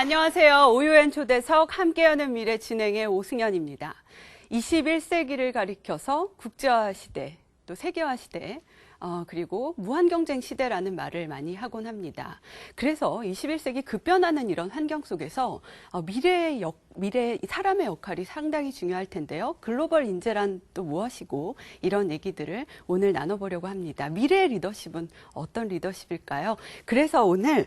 안녕하세요. 오유엔 초대석 함께하는 미래 진행의 오승연입니다. 21세기를 가리켜서 국제화 시대, 또 세계화 시대, 그리고 무한경쟁 시대라는 말을 많이 하곤 합니다. 그래서 21세기 급변하는 이런 환경 속에서 미래 사람의 역할이 상당히 중요할 텐데요. 글로벌 인재란 또 무엇이고 이런 얘기들을 오늘 나눠보려고 합니다. 미래의 리더십은 어떤 리더십일까요? 그래서 오늘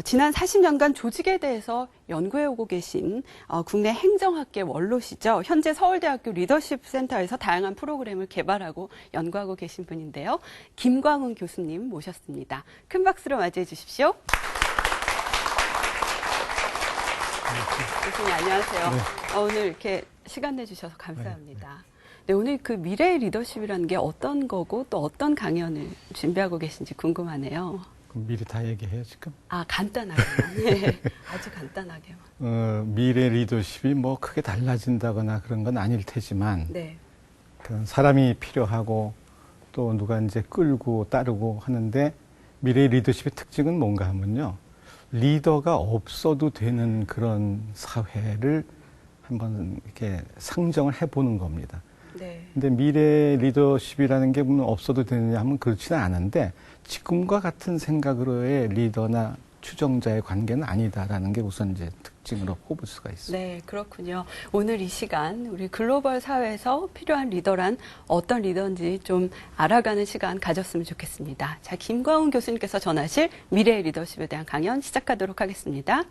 지난 40년간 조직에 대해서 연구해오고 계신 국내 행정학계 원로시죠. 현재 서울대학교 리더십 센터에서 다양한 프로그램을 개발하고 연구하고 계신 분인데요. 김광훈 교수님 모셨습니다. 큰 박수로 맞이해 주십시오. 교수님 안녕하세요. 네. 오늘 이렇게 시간 내주셔서 감사합니다. 네, 오늘 그 미래의 리더십이라는 게 어떤 거고 또 어떤 강연을 준비하고 계신지 궁금하네요. 그럼 미리 다 얘기해요 지금? 간단하게만. 네, 아주 간단하게만. 미래 리더십이 뭐 크게 달라진다거나 그런 건 아닐 테지만 네. 그런 사람이 필요하고 또 누가 이제 끌고 따르고 하는데 미래 리더십의 특징은 뭔가 하면요. 리더가 없어도 되는 그런 사회를 한번 이렇게 상정을 해보는 겁니다. 네. 근데 미래 리더십이라는 게 없어도 되느냐 하면 그렇지는 않은데 지금과 같은 생각으로의 리더나 추종자의 관계는 아니다라는 게 우선 이제 특징으로 꼽을 수가 있습니다. 네, 그렇군요. 오늘 이 시간 우리 글로벌 사회에서 필요한 리더란 어떤 리더인지 좀 알아가는 시간 가졌으면 좋겠습니다. 자, 김광훈 교수님께서 전하실 미래의 리더십에 대한 강연 시작하도록 하겠습니다.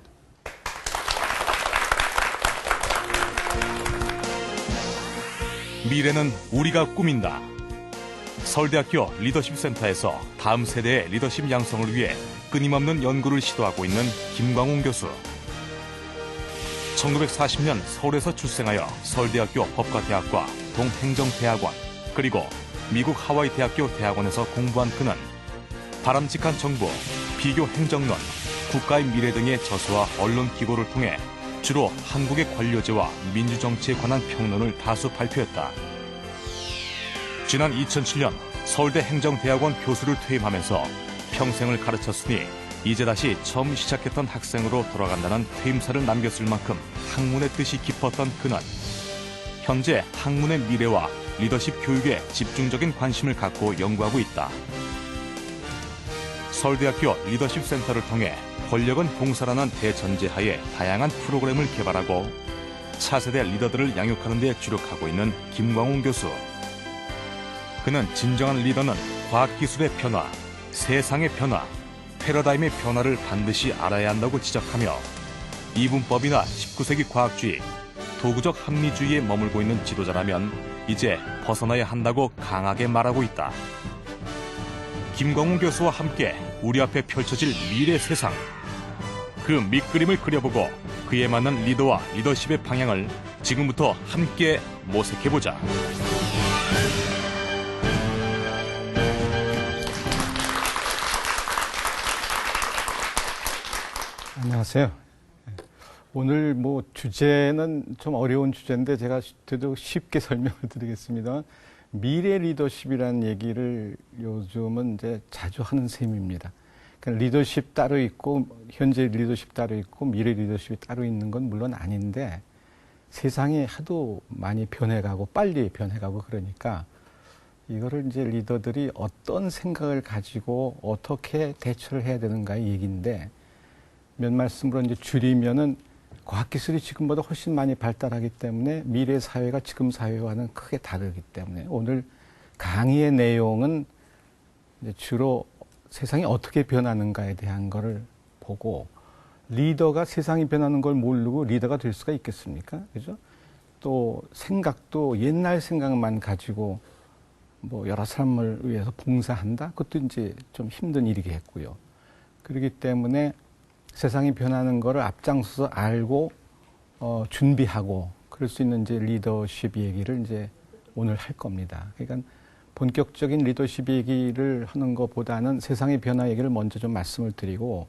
미래는 우리가 꾸민다. 서울대학교 리더십 센터에서 다음 세대의 리더십 양성을 위해 끊임없는 연구를 시도하고 있는 김광훈 교수. 1940년 서울에서 출생하여 서울대학교 법과대학과 동행정대학원 그리고 미국 하와이 대학교 대학원에서 공부한 그는 바람직한 정부, 비교 행정론, 국가의 미래 등의 저서와 언론 기고를 통해 주로 한국의 관료제와 민주정치에 관한 평론을 다수 발표했다. 지난 2007년 서울대 행정대학원 교수를 퇴임하면서 평생을 가르쳤으니 이제 다시 처음 시작했던 학생으로 돌아간다는 퇴임사를 남겼을 만큼 학문의 뜻이 깊었던 그는 현재 학문의 미래와 리더십 교육에 집중적인 관심을 갖고 연구하고 있다. 서울대학교 리더십 센터를 통해 권력은 봉사라는 대전제하에 다양한 프로그램을 개발하고 차세대 리더들을 양육하는 데 주력하고 있는 김광훈 교수. 그는 진정한 리더는 과학기술의 변화, 세상의 변화, 패러다임의 변화를 반드시 알아야 한다고 지적하며 이분법이나 19세기 과학주의, 도구적 합리주의에 머물고 있는 지도자라면 이제 벗어나야 한다고 강하게 말하고 있다. 김광훈 교수와 함께 우리 앞에 펼쳐질 미래 세상. 그 밑그림을 그려보고 그에 맞는 리더와 리더십의 방향을 지금부터 함께 모색해보자. 안녕하세요. 오늘 뭐 주제는 좀 어려운 주제인데 제가 그래도 쉽게 설명을 드리겠습니다. 미래 리더십이라는 얘기를 요즘은 이제 자주 하는 셈입니다. 그러니까 리더십 따로 있고 현재 리더십 따로 있고 미래 리더십이 따로 있는 건 물론 아닌데 세상이 하도 많이 변해가고 빨리 변해가고 그러니까 이거를 이제 리더들이 어떤 생각을 가지고 어떻게 대처를 해야 되는가의 얘기인데 몇 말씀으로 이제 줄이면은 과학기술이 지금보다 훨씬 많이 발달하기 때문에 미래 사회가 지금 사회와는 크게 다르기 때문에 오늘 강의의 내용은 이제 주로 세상이 어떻게 변하는가에 대한 거를 보고 리더가 세상이 변하는 걸 모르고 리더가 될 수가 있겠습니까? 그죠? 또 생각도 옛날 생각만 가지고 뭐 여러 사람을 위해서 봉사한다? 그것도 이제 좀 힘든 일이겠고요. 그렇기 때문에 세상이 변하는 거를 앞장서서 알고 준비하고 그럴 수 있는 이제 리더십 얘기를 이제 오늘 할 겁니다. 그러니까 본격적인 리더십 얘기를 하는 것보다는 세상의 변화 얘기를 먼저 좀 말씀을 드리고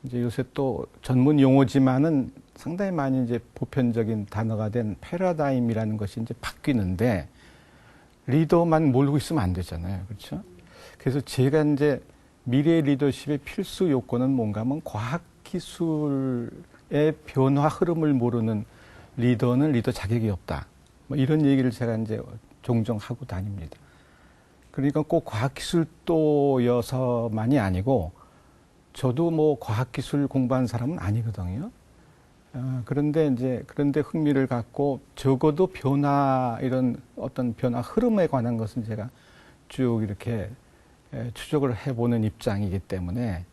이제 요새 또 전문 용어지만은 상당히 많이 이제 보편적인 단어가 된 패러다임이라는 것이 이제 바뀌는데 리더만 모르고 있으면 안 되잖아요. 그렇죠? 그래서 제가 이제 미래 리더십의 필수 요건은 뭔가 하면 과학기술 변화 흐름을 모르는 리더는 리더 자격이 없다. 뭐 이런 얘기를 제가 이제 종종 하고 다닙니다. 그러니까 꼭 과학기술도여서만이 아니고 저도 뭐 과학기술 공부한 사람은 아니거든요. 그런데 흥미를 갖고 적어도 이런 어떤 변화 흐름에 관한 것은 제가 쭉 이렇게 추적을 해보는 입장이기 때문에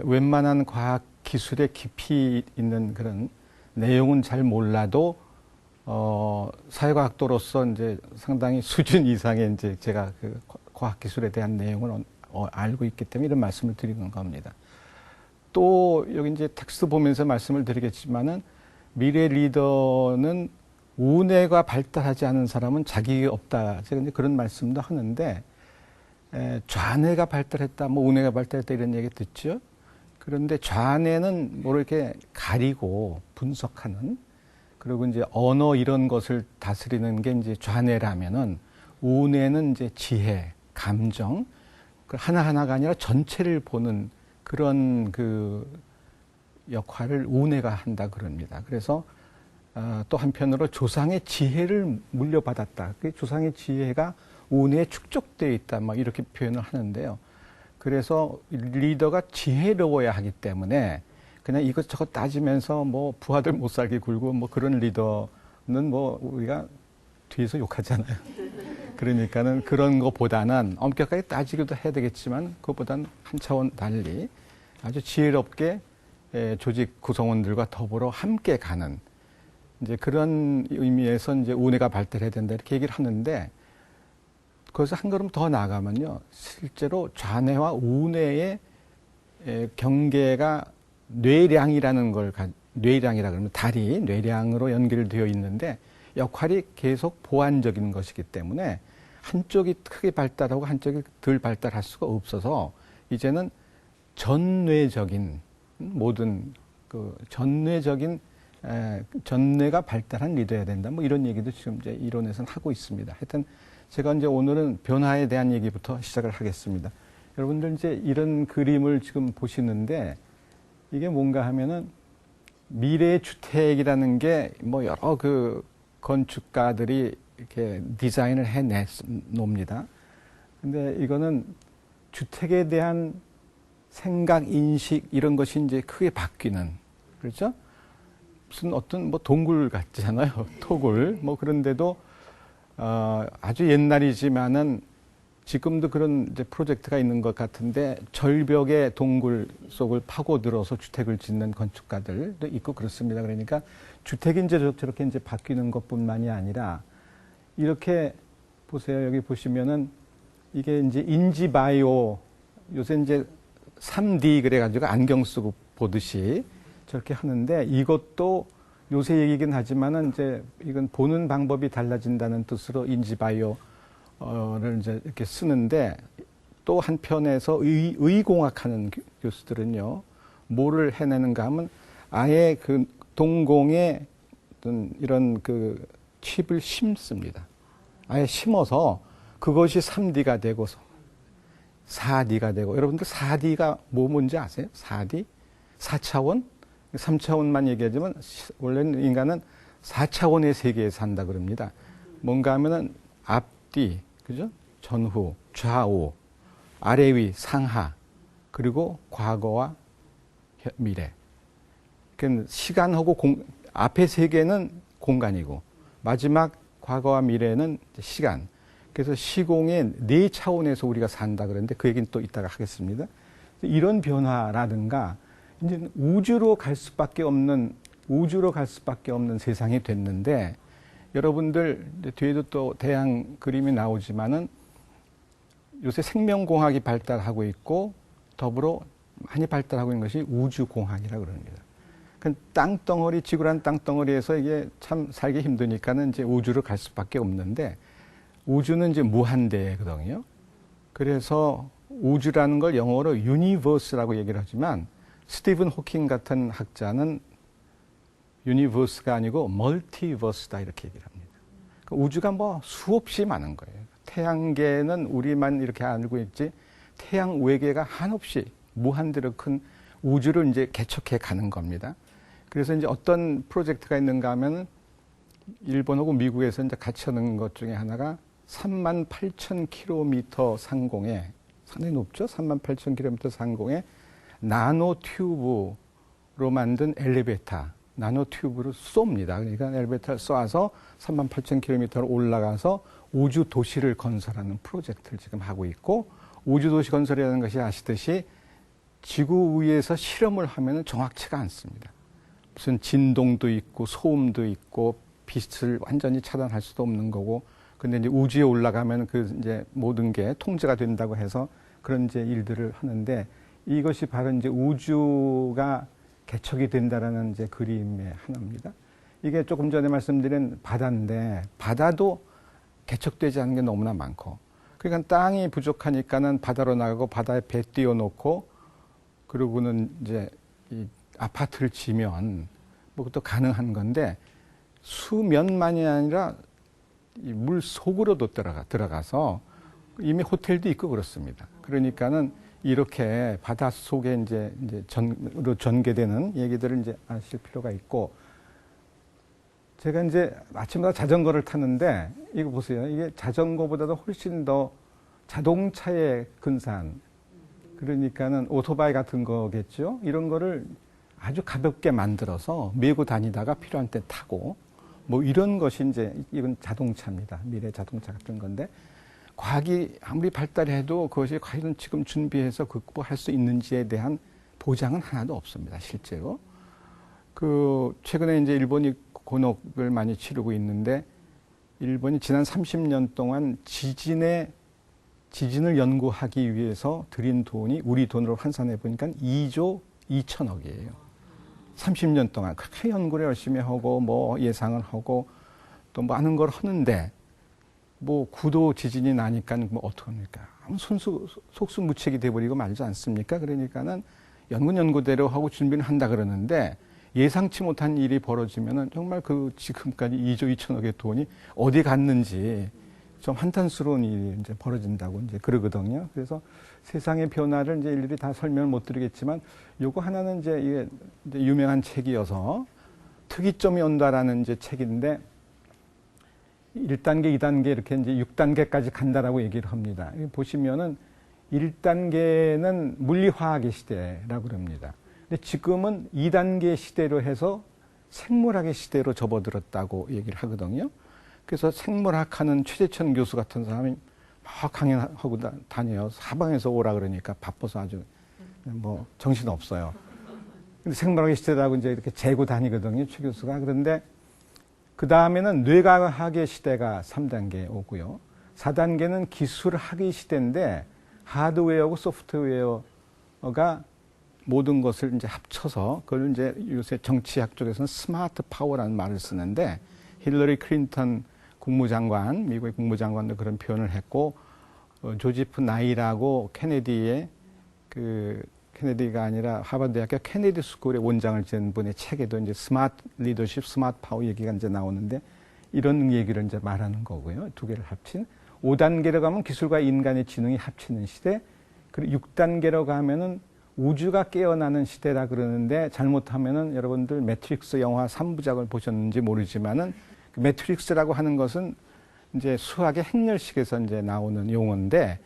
웬만한 과학기술에 깊이 있는 그런 내용은 잘 몰라도 사회과학도로서 이제 상당히 수준 이상의 이제 제가 그 과학기술에 대한 내용을 알고 있기 때문에 이런 말씀을 드리는 겁니다. 또 여기 이제 텍스트 보면서 말씀을 드리겠지만은 미래 리더는 우뇌가 발달하지 않은 사람은 자격이 없다. 제가 이제 그런 말씀도 하는데 좌뇌가 발달했다, 뭐 우뇌가 발달했다 이런 얘기 듣죠. 그런데 좌뇌는 뭐 이렇게 가리고 분석하는, 그리고 이제 언어 이런 것을 다스리는 게 이제 좌뇌라면은 우뇌는 이제 지혜, 감정, 하나하나가 아니라 전체를 보는 그런 그 역할을 우뇌가 한다 그럽니다. 그래서 또 한편으로 조상의 지혜를 물려받았다. 그 조상의 지혜가 우뇌에 축적되어 있다. 막 이렇게 표현을 하는데요. 그래서 리더가 지혜로워야 하기 때문에 그냥 이것저것 따지면서 뭐 부하들 못 살게 굴고 뭐 그런 리더는 뭐 우리가 뒤에서 욕하잖아요. 그러니까는 그런 것보다는 엄격하게 따지기도 해야 되겠지만 그것보다는 한 차원 달리 아주 지혜롭게 조직 구성원들과 더불어 함께 가는 이제 그런 의미에서 이제 우뇌가 발달해야 된다 이렇게 얘기를 하는데, 거기서 한 걸음 더 나아가면요, 실제로 좌뇌와 우뇌의 경계가 뇌량이라는 걸 뇌량이라 그러면 다리 뇌량으로 연결되어 있는데 역할이 계속 보완적인 것이기 때문에 한쪽이 크게 발달하고 한쪽이 덜 발달할 수가 없어서 이제는 전뇌적인 모든 그 전뇌가 발달한 리더여야 된다. 뭐 이런 얘기도 지금 이제 이론에서는 하고 있습니다. 하여튼 제가 이제 오늘은 변화에 대한 얘기부터 시작을 하겠습니다. 여러분들 이제 이런 그림을 지금 보시는데 이게 뭔가 하면은 미래의 주택이라는 게 뭐 여러 그 건축가들이 이렇게 디자인을 해놓습니다. 근데 이거는 주택에 대한 생각, 인식 이런 것이 이제 크게 바뀌는, 그렇죠? 무슨 어떤 뭐 동굴 같잖아요. 토굴. 뭐 그런데도 아주 옛날이지만은 지금도 그런 이제 프로젝트가 있는 것 같은데 절벽의 동굴 속을 파고들어서 주택을 짓는 건축가들도 있고 그렇습니다. 그러니까 주택이 이제 저렇게 이제 바뀌는 것뿐만이 아니라 이렇게 보세요. 여기 보시면은 이게 이제 인지 바이오, 요새 이제 3D 그래가지고 안경 쓰고 보듯이 저렇게 하는데 이것도 요새 얘기긴 하지만은 이제 이건 보는 방법이 달라진다는 뜻으로 인지 바이오를 이제 이렇게 쓰는데, 또 한편에서 의공학하는 교수들은요, 뭐를 해내는가 하면 아예 그 동공에 어떤 이런 그 칩을 심습니다. 아예 심어서 그것이 3D가 되고 4D가 되고, 여러분들 4D가 뭔지 아세요? 4D? 4차원? 3차원만 얘기하지만 원래는 인간은 4차원의 세계에 산다 그럽니다. 뭔가 하면은 앞뒤, 그죠? 전후, 좌우, 아래 위, 상하, 그리고 과거와 미래. 그러니까 시간하고 앞의 세계는 공간이고 마지막 과거와 미래는 시간. 그래서 시공의 4차원에서 우리가 산다 그러는데 그 얘기는 또 이따가 하겠습니다. 이런 변화라든가 이제 우주로 갈 수밖에 없는 세상이 됐는데, 여러분들 뒤에도 또 대양 그림이 나오지만은 요새 생명공학이 발달하고 있고 더불어 많이 발달하고 있는 것이 우주공학이라고 그럽니다. 땅덩어리, 지구란 땅덩어리에서 이게 참 살기 힘드니까는 이제 우주로 갈 수밖에 없는데, 우주는 이제 무한대거든요. 그래서 우주라는 걸 영어로 유니버스라고 얘기를 하지만 스티븐 호킹 같은 학자는 유니버스가 아니고 멀티버스다 이렇게 얘기를 합니다. 그러니까 우주가 뭐 수없이 많은 거예요. 태양계는 우리만 이렇게 알고 있지 태양 외계가 한없이 무한대로 큰 우주를 이제 개척해 가는 겁니다. 그래서 이제 어떤 프로젝트가 있는가 하면 일본하고 미국에서 이제 같이 하는 것 중에 하나가 38,000km 상공에, 상당히 높죠? 38,000km 상공에 나노 튜브로 만든 엘리베이터, 나노 튜브를 쏩니다. 그러니까 엘리베이터를 쏴서 38,000km를 올라가서 우주 도시를 건설하는 프로젝트를 지금 하고 있고, 우주 도시 건설이라는 것이 아시듯이 지구 위에서 실험을 하면 정확치가 않습니다. 무슨 진동도 있고 소음도 있고 빛을 완전히 차단할 수도 없는 거고, 근데 이제 우주에 올라가면 그 이제 모든 게 통제가 된다고 해서 그런 이제 일들을 하는데, 이것이 바로 이제 우주가 개척이 된다라는 이제 그림의 하나입니다. 이게 조금 전에 말씀드린 바다인데, 바다도 개척되지 않은 게 너무나 많고, 그러니까 땅이 부족하니까는 바다로 나가고 바다에 배 띄워놓고, 그러고는 이제 이 아파트를 지면 뭐 그것도 가능한 건데, 수면만이 아니라 이 물 속으로도 들어가서 이미 호텔도 있고 그렇습니다. 그러니까는 이렇게 바다 속에 이제 전개되는 얘기들을 이제 아실 필요가 있고, 제가 이제 아침마다 자전거를 타는데, 이거 보세요. 이게 자전거보다도 훨씬 더 자동차에 근사한, 그러니까는 오토바이 같은 거겠죠. 이런 거를 아주 가볍게 만들어서 메고 다니다가 필요한 때 타고, 뭐 이런 것이 이제 이건 자동차입니다. 미래 자동차 같은 건데, 과학이 아무리 발달해도 그것이 과연 지금 준비해서 극복할 수 있는지에 대한 보장은 하나도 없습니다. 실제로. 최근에 이제 일본이 곤혹을 많이 치르고 있는데, 일본이 지난 30년 동안 지진을 연구하기 위해서 들인 돈이 우리 돈으로 환산해 보니까 2조 2천억이에요. 30년 동안 그렇게 연구를 열심히 하고 뭐 예상을 하고 또 많은 걸 하는데, 뭐 구도 지진이 나니까 뭐 어떡합니까? 속수무책이 돼버리고 말지 않습니까? 그러니까는 연구대로 하고 준비를 한다 그러는데, 예상치 못한 일이 벌어지면은 정말 지금까지 2조 2천억의 돈이 어디 갔는지 좀 한탄스러운 일이 이제 벌어진다고 이제 그러거든요. 그래서 세상의 변화를 이제 일일이 다 설명을 못 드리겠지만, 요거 하나는 이제 이게 유명한 책이어서 특이점이 온다라는 이제 책인데, 1단계, 2단계 이렇게 이제 6단계까지 간다라고 얘기를 합니다. 보시면은 1단계는 물리화학의 시대라고 그럽니다. 근데 지금은 2단계 시대로 해서 생물학의 시대로 접어들었다고 얘기를 하거든요. 그래서 생물학하는 최재천 교수 같은 사람이 막 강연하고 다녀요. 사방에서 오라 그러니까 바빠서 아주 뭐 정신 없어요. 근데 생물학의 시대라고 이제 이렇게 재고 다니거든요, 최 교수가. 그런데 그 다음에는 뇌과학의 시대가 3단계에 오고요. 4단계는 기술학의 시대인데, 하드웨어하고 소프트웨어가 모든 것을 이제 합쳐서, 그걸 이제 요새 정치학 쪽에서는 스마트 파워라는 말을 쓰는데, 힐러리 클린턴 국무장관, 미국의 국무장관도 그런 표현을 했고, 조지프 나이라고 케네디의 케네디가 아니라 하버드대학교 케네디 스쿨의 원장을 지은 분의 책에도 이제 스마트 리더십, 스마트 파워 얘기가 이제 나오는데, 이런 얘기를 이제 말하는 거고요. 두 개를 합친. 5단계로 가면 기술과 인간의 지능이 합치는 시대. 그리고 6단계로 가면은 우주가 깨어나는 시대라 그러는데, 잘못하면은 여러분들 매트릭스 영화 3부작을 보셨는지 모르지만은, 그 매트릭스라고 하는 것은 이제 수학의 행렬식에서 이제 나오는 용어인데,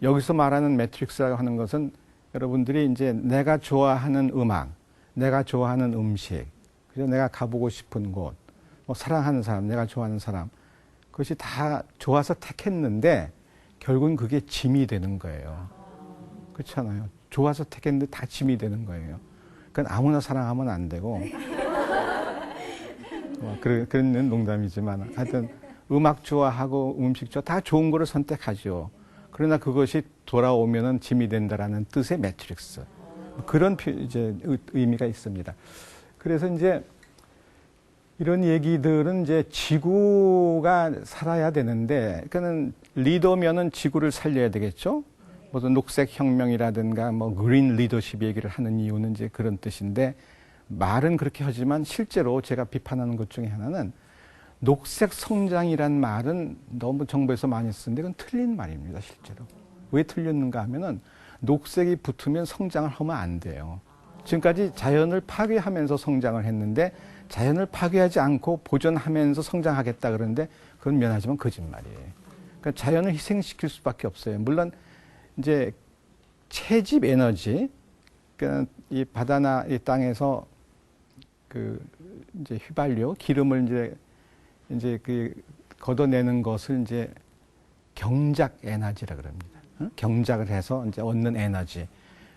여기서 말하는 매트릭스라고 하는 것은 여러분들이 이제 내가 좋아하는 음악, 내가 좋아하는 음식, 그래서 내가 가보고 싶은 곳, 뭐 사랑하는 사람, 내가 좋아하는 사람, 그것이 다 좋아서 택했는데 결국은 그게 짐이 되는 거예요. 그렇잖아요. 좋아서 택했는데 다 짐이 되는 거예요. 그러니까 아무나 사랑하면 안 되고, 그런 농담이지만 하여튼 음악 좋아하고 음식 좋아 다 좋은 거를 선택하죠. 그러나 그것이 돌아오면은 짐이 된다라는 뜻의 매트릭스. 그런 이제 의미가 있습니다. 그래서 이제 이런 얘기들은 이제 지구가 살아야 되는데, 그러니까는 리더면은 지구를 살려야 되겠죠. 무슨 녹색 혁명이라든가 뭐 그린 리더십 얘기를 하는 이유는 이제 그런 뜻인데, 말은 그렇게 하지만 실제로 제가 비판하는 것 중에 하나는, 녹색 성장이란 말은 너무 정부에서 많이 쓰는데 그건 틀린 말입니다, 실제로. 왜 틀렸는가 하면은 녹색이 붙으면 성장을 하면 안 돼요. 지금까지 자연을 파괴하면서 성장을 했는데 자연을 파괴하지 않고 보존하면서 성장하겠다 그러는데 그건 미안하지만 거짓말이에요. 그러니까 자연을 희생시킬 수밖에 없어요. 물론 이제 채집 에너지, 그러니까 이 바다나 이 땅에서 그 이제 휘발유, 기름을 이제 그 걷어내는 것을 이제 경작 에너지라 그럽니다. 경작을 해서 이제 얻는 에너지.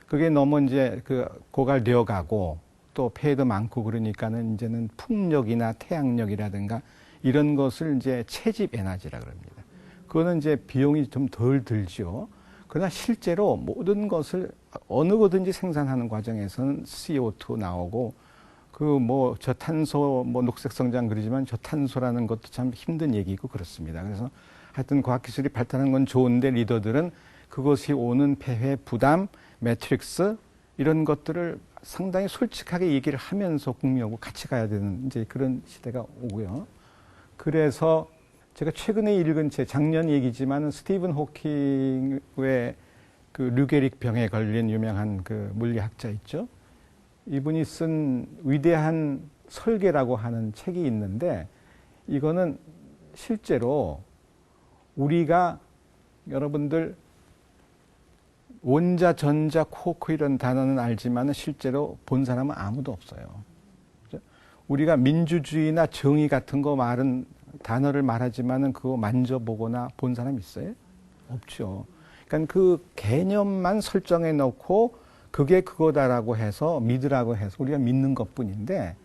그게 너무 이제 그 고갈되어 가고 또 폐해도 많고 그러니까는 이제는 풍력이나 태양력이라든가 이런 것을 이제 채집 에너지라 그럽니다. 그거는 이제 비용이 좀 덜 들죠. 그러나 실제로 모든 것을 어느 거든지 생산하는 과정에서는 CO2 나오고 그 뭐 저탄소 뭐 녹색 성장 그러지만 저탄소라는 것도 참 힘든 얘기고 그렇습니다. 그래서 하여튼 과학기술이 발달한 건 좋은데 리더들은 그것이 오는 폐해, 부담, 매트릭스 이런 것들을 상당히 솔직하게 얘기를 하면서 국민하고 같이 가야 되는 이제 그런 시대가 오고요. 그래서 제가 최근에 읽은 책, 작년 얘기지만 스티븐 호킹의 그 류게릭 병에 걸린 유명한 그 물리학자 있죠. 이분이 쓴 위대한 설계라고 하는 책이 있는데 이거는 실제로 우리가 여러분들 원자, 전자, 쿼크 이런 단어는 알지만 실제로 본 사람은 아무도 없어요. 그렇죠? 우리가 민주주의나 정의 같은 거 말은 단어를 말하지만은 그거 만져보거나 본 사람 있어요? 없죠. 그러니까 그 개념만 설정해 놓고 그게 그거다라고 해서 믿으라고 해서 우리가 믿는 것뿐인데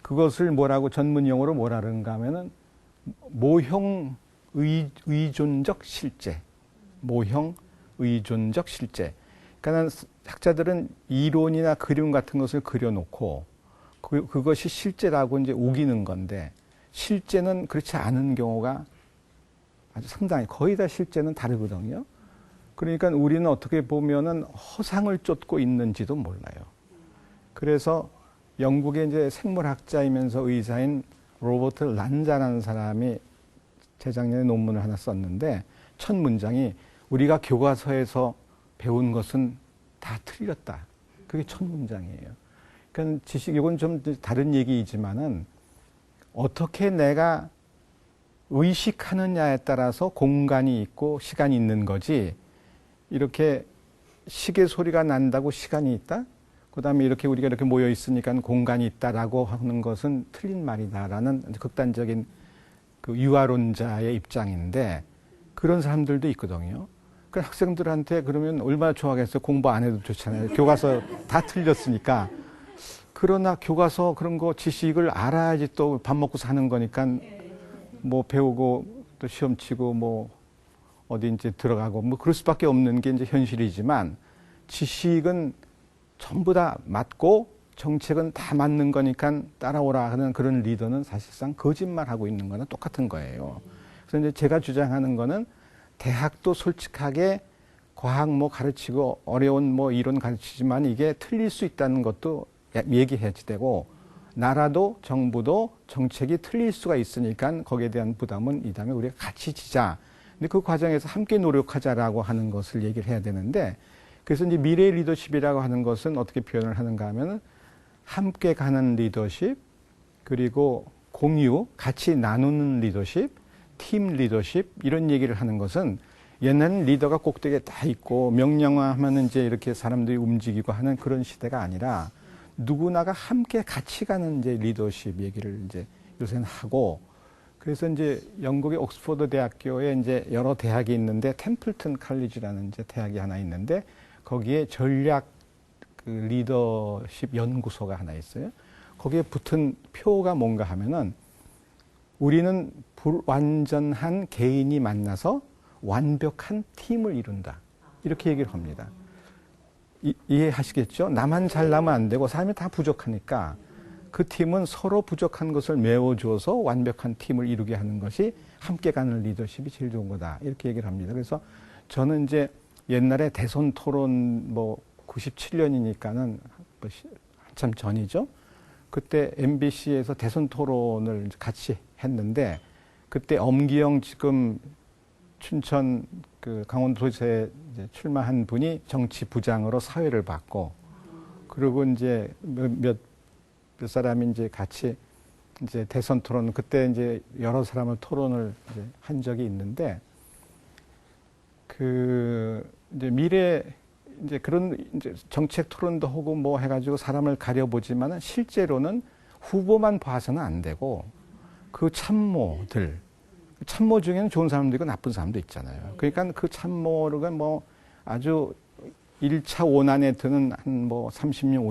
그것을 뭐라고 전문 용어로 뭐라 그런가 하면은 모형 의존적 실제. 모형 의존적 실제. 그러니까 학자들은 이론이나 그림 같은 것을 그려놓고 그것이 실제라고 이제 우기는 건데 실제는 그렇지 않은 경우가 아주 상당히 거의 다 실제는 다르거든요. 그러니까 우리는 어떻게 보면은 허상을 쫓고 있는지도 몰라요. 그래서 영국의 이제 생물학자이면서 의사인 로버트 란자라는 사람이 재작년에 논문을 하나 썼는데 첫 문장이 우리가 교과서에서 배운 것은 다 틀렸다. 그게 첫 문장이에요. 그러니까 지식, 이건 좀 다른 얘기이지만은 어떻게 내가 의식하느냐에 따라서 공간이 있고 시간이 있는 거지 이렇게 시계 소리가 난다고 시간이 있다? 그 다음에 이렇게 우리가 이렇게 모여 있으니까 공간이 있다라고 하는 것은 틀린 말이다라는 극단적인 그 유아론자의 입장인데 그런 사람들도 있거든요. 그 학생들한테 그러면 얼마나 좋아하겠어요. 공부 안 해도 좋잖아요. 교과서 다 틀렸으니까. 그러나 교과서 그런 거 지식을 알아야지 또 밥 먹고 사는 거니까 뭐 배우고 또 시험 치고 뭐 어디 이제 들어가고 뭐 그럴 수밖에 없는 게 이제 현실이지만 지식은 전부 다 맞고 정책은 다 맞는 거니까 따라오라 하는 그런 리더는 사실상 거짓말하고 있는 거나 똑같은 거예요. 그래서 이제 제가 주장하는 거는 대학도 솔직하게 과학 뭐 가르치고 어려운 뭐 이론 가르치지만 이게 틀릴 수 있다는 것도 얘기해야지 되고 나라도 정부도 정책이 틀릴 수가 있으니까 거기에 대한 부담은 이 다음에 우리가 같이 지자. 근데 그 과정에서 함께 노력하자라고 하는 것을 얘기를 해야 되는데 그래서 이제 미래 리더십이라고 하는 것은 어떻게 표현을 하는가 하면은 함께 가는 리더십 그리고 공유, 같이 나누는 리더십, 팀 리더십 이런 얘기를 하는 것은 옛날에는 리더가 꼭대기에 다 있고 명령하면 이제 이렇게 사람들이 움직이고 하는 그런 시대가 아니라 누구나가 함께 같이 가는 이제 리더십 얘기를 이제 요새는 하고 그래서 이제 영국의 옥스퍼드 대학교에 이제 여러 대학이 있는데 템플턴 칼리지라는 이제 대학이 하나 있는데 거기에 전략 그 리더십 연구소가 하나 있어요. 거기에 붙은 표가 뭔가 하면은 우리는 불완전한 개인이 만나서 완벽한 팀을 이룬다. 이렇게 얘기를 합니다. 이해하시겠죠? 나만 잘나면 안 되고 사람이 다 부족하니까 그 팀은 서로 부족한 것을 메워줘서 완벽한 팀을 이루게 하는 것이 함께 가는 리더십이 제일 좋은 거다. 이렇게 얘기를 합니다. 그래서 저는 이제 옛날에 대선 토론 뭐 97년이니까는 한참 전이죠. 그때 MBC에서 대선 토론을 같이 했는데 그때 엄기영 지금 춘천 그 강원도지사에 출마한 분이 정치부장으로 사회를 받고 그리고 이제 몇 사람이 이제 같이 이제 대선 토론, 그때 이제 여러 사람을 토론을 이제 한 적이 있는데, 이제 미래, 이제 그런 이제 정책 토론도 하고 뭐 해가지고 사람을 가려보지만은 실제로는 후보만 봐서는 안 되고 그 참모 중에는 좋은 사람도 있고 나쁜 사람도 있잖아요. 그러니까 그 참모가 뭐 아주 1차 원안에 드는 한 뭐 30명,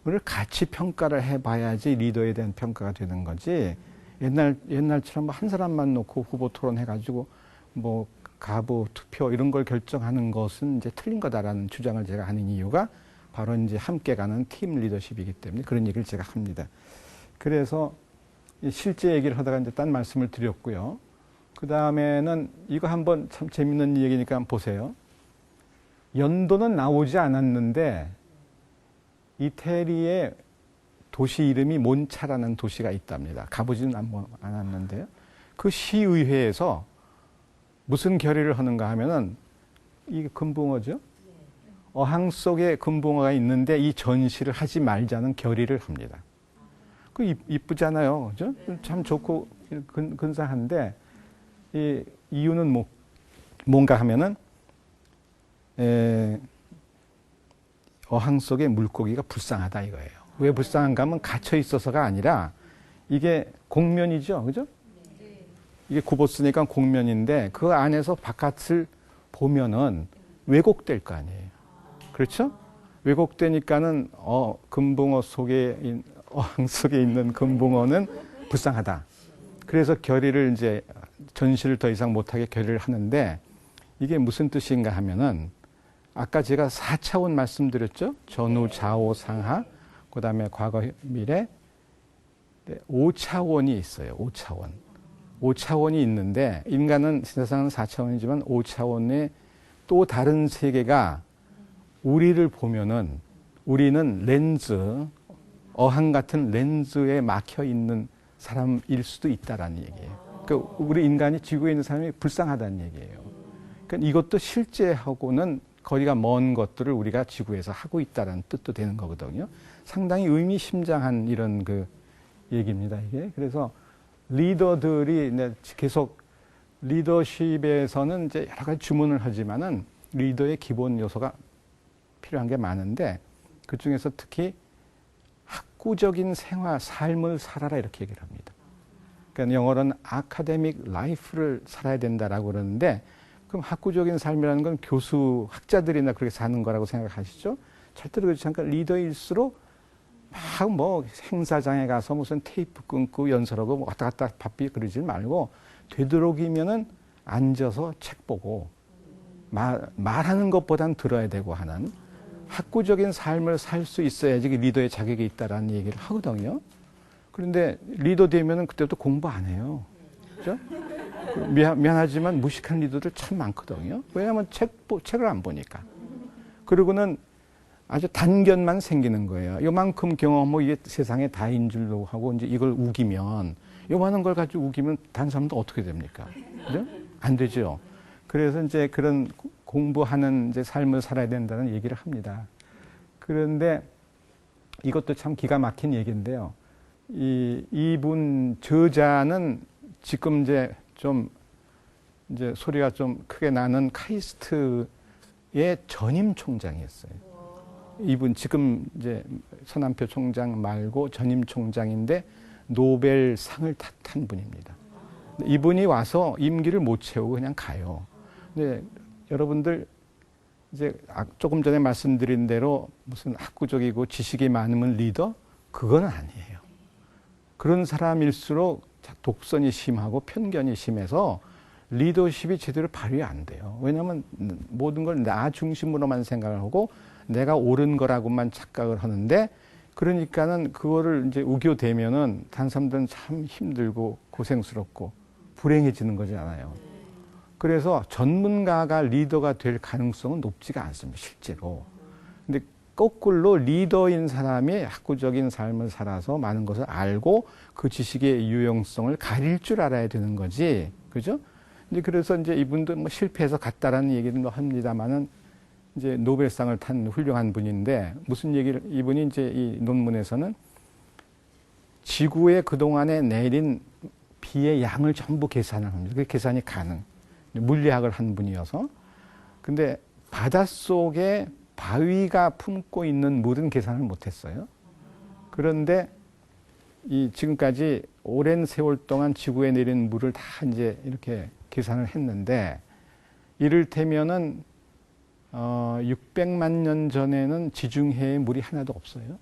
50명을 같이 평가를 해봐야지 리더에 대한 평가가 되는 거지. 옛날처럼 한 사람만 놓고 후보 토론해가지고 뭐 가부 투표 이런 걸 결정하는 것은 이제 틀린 거다라는 주장을 제가 하는 이유가 바로 이제 함께 가는 팀 리더십이기 때문에 그런 얘기를 제가 합니다. 그래서 실제 얘기를 하다가 이제 딴 말씀을 드렸고요. 그 다음에는 이거 한번 참 재밌는 얘기니까 한번 보세요. 연도는 나오지 않았는데 이태리의 도시 이름이 몬차라는 도시가 있답니다. 가보지는 않았는데요. 그 시의회에서 무슨 결의를 하는가 하면은 이게 금붕어죠. 어항 속에 금붕어가 있는데 이 전시를 하지 말자는 결의를 합니다. 그 이쁘잖아요, 그죠? 참 좋고 근사한데 이 이유는 뭔가 하면은 어항 속의 물고기가 불쌍하다 이거예요. 왜 불쌍한가 하면 갇혀 있어서가 아니라 이게 공면이죠, 그죠? 이게 굽었으니까 공면인데 그 안에서 바깥을 보면은 왜곡될 거 아니에요. 그렇죠? 왜곡되니까는 금붕어 속에 어항 속에 있는 금붕어는 불쌍하다. 그래서 결의를 이제 전시를 더 이상 못하게 결의를 하는데 이게 무슨 뜻인가 하면은 아까 제가 4차원 말씀드렸죠? 전후, 좌우, 상하, 그 다음에 과거, 미래, 5차원이 있어요. 5차원. 5차원이 있는데 인간은 세상은 4차원이지만 5차원의 또 다른 세계가 우리를 보면은 우리는 렌즈, 어항 같은 렌즈에 막혀 있는 사람일 수도 있다라는 얘기예요. 그러니까 우리 인간이 지구에 있는 사람이 불쌍하다는 얘기예요. 그러니까 이것도 실제하고는 거리가 먼 것들을 우리가 지구에서 하고 있다는 뜻도 되는 거거든요. 상당히 의미심장한 이런 그 얘기입니다, 이게. 그래서 리더들이 계속 리더십에서는 이제 여러 가지 주문을 하지만은 리더의 기본 요소가 필요한 게 많은데 그 중에서 특히 학구적인 삶을 살아라 이렇게 얘기를 합니다. 그러니까 영어로는 아카데믹 라이프를 살아야 된다라고 그러는데 그럼 학구적인 삶이라는 건 교수, 학자들이나 그렇게 사는 거라고 생각하시죠? 절대로 그렇지 않고 리더일수록 막 뭐 행사장에 가서 무슨 테이프 끊고 연설하고 뭐 왔다 갔다 바삐 그러지 말고 되도록이면은 앉아서 책 보고 말하는 것보단 들어야 되고 하는 학구적인 삶을 살 수 있어야지 리더의 자격이 있다라는 얘기를 하거든요. 그런데 리더 되면은 그때부터 공부 안 해요. 그죠? 미안하지만 무식한 리더들 참 많거든요. 왜냐하면 책을 안 보니까. 그리고는 아주 단견만 생기는 거예요. 요만큼 경험하고 이게 세상에 다인 줄로 하고 이제 이걸 우기면 요만한 걸 가지고 우기면 다른 사람도 어떻게 됩니까? 그죠? 안 되죠. 그래서 이제 그런 공부하는 이제 삶을 살아야 된다는 얘기를 합니다. 그런데 이것도 참 기가 막힌 얘기인데요. 이분 저자는 지금 이제 소리가 좀 크게 나는 카이스트의 전임 총장이었어요. 이분 지금 이제 서남표 총장 말고 전임 총장인데 노벨상을 탄 분입니다. 이분이 와서 임기를 못 채우고 그냥 가요. 근데 여러분들 이제 조금 전에 말씀드린 대로 무슨 학구적이고 지식이 많으면 리더? 그건 아니에요. 그런 사람일수록 독선이 심하고 편견이 심해서 리더십이 제대로 발휘 안 돼요. 왜냐하면 모든 걸 나 중심으로만 생각을 하고 내가 옳은 거라고만 착각을 하는데 그러니까는 그거를 이제 우겨대면은 다른 사람들은 참 힘들고 고생스럽고 불행해지는 거잖아요. 그래서 전문가가 리더가 될 가능성은 높지가 않습니다, 실제로. 근데 거꾸로 리더인 사람이 학구적인 삶을 살아서 많은 것을 알고 그 지식의 유용성을 가릴 줄 알아야 되는 거지. 그죠? 이제 그래서 이제 이분도 뭐 실패해서 갔다라는 얘기도 합니다만은 이제 노벨상을 탄 훌륭한 분인데 무슨 얘기를 이분이 이제 이 논문에서는 지구에 그동안에 내린 비의 양을 전부 계산을 합니다. 그 계산이 가능. 물리학을 한 분이어서. 근데 바닷속에 바위가 품고 있는 물은 계산을 못했어요. 그런데 이 지금까지 오랜 세월 동안 지구에 내린 물을 다 이제 이렇게 계산을 했는데 이를테면은 600만 년 전에는 지중해에 물이 하나도 없어요.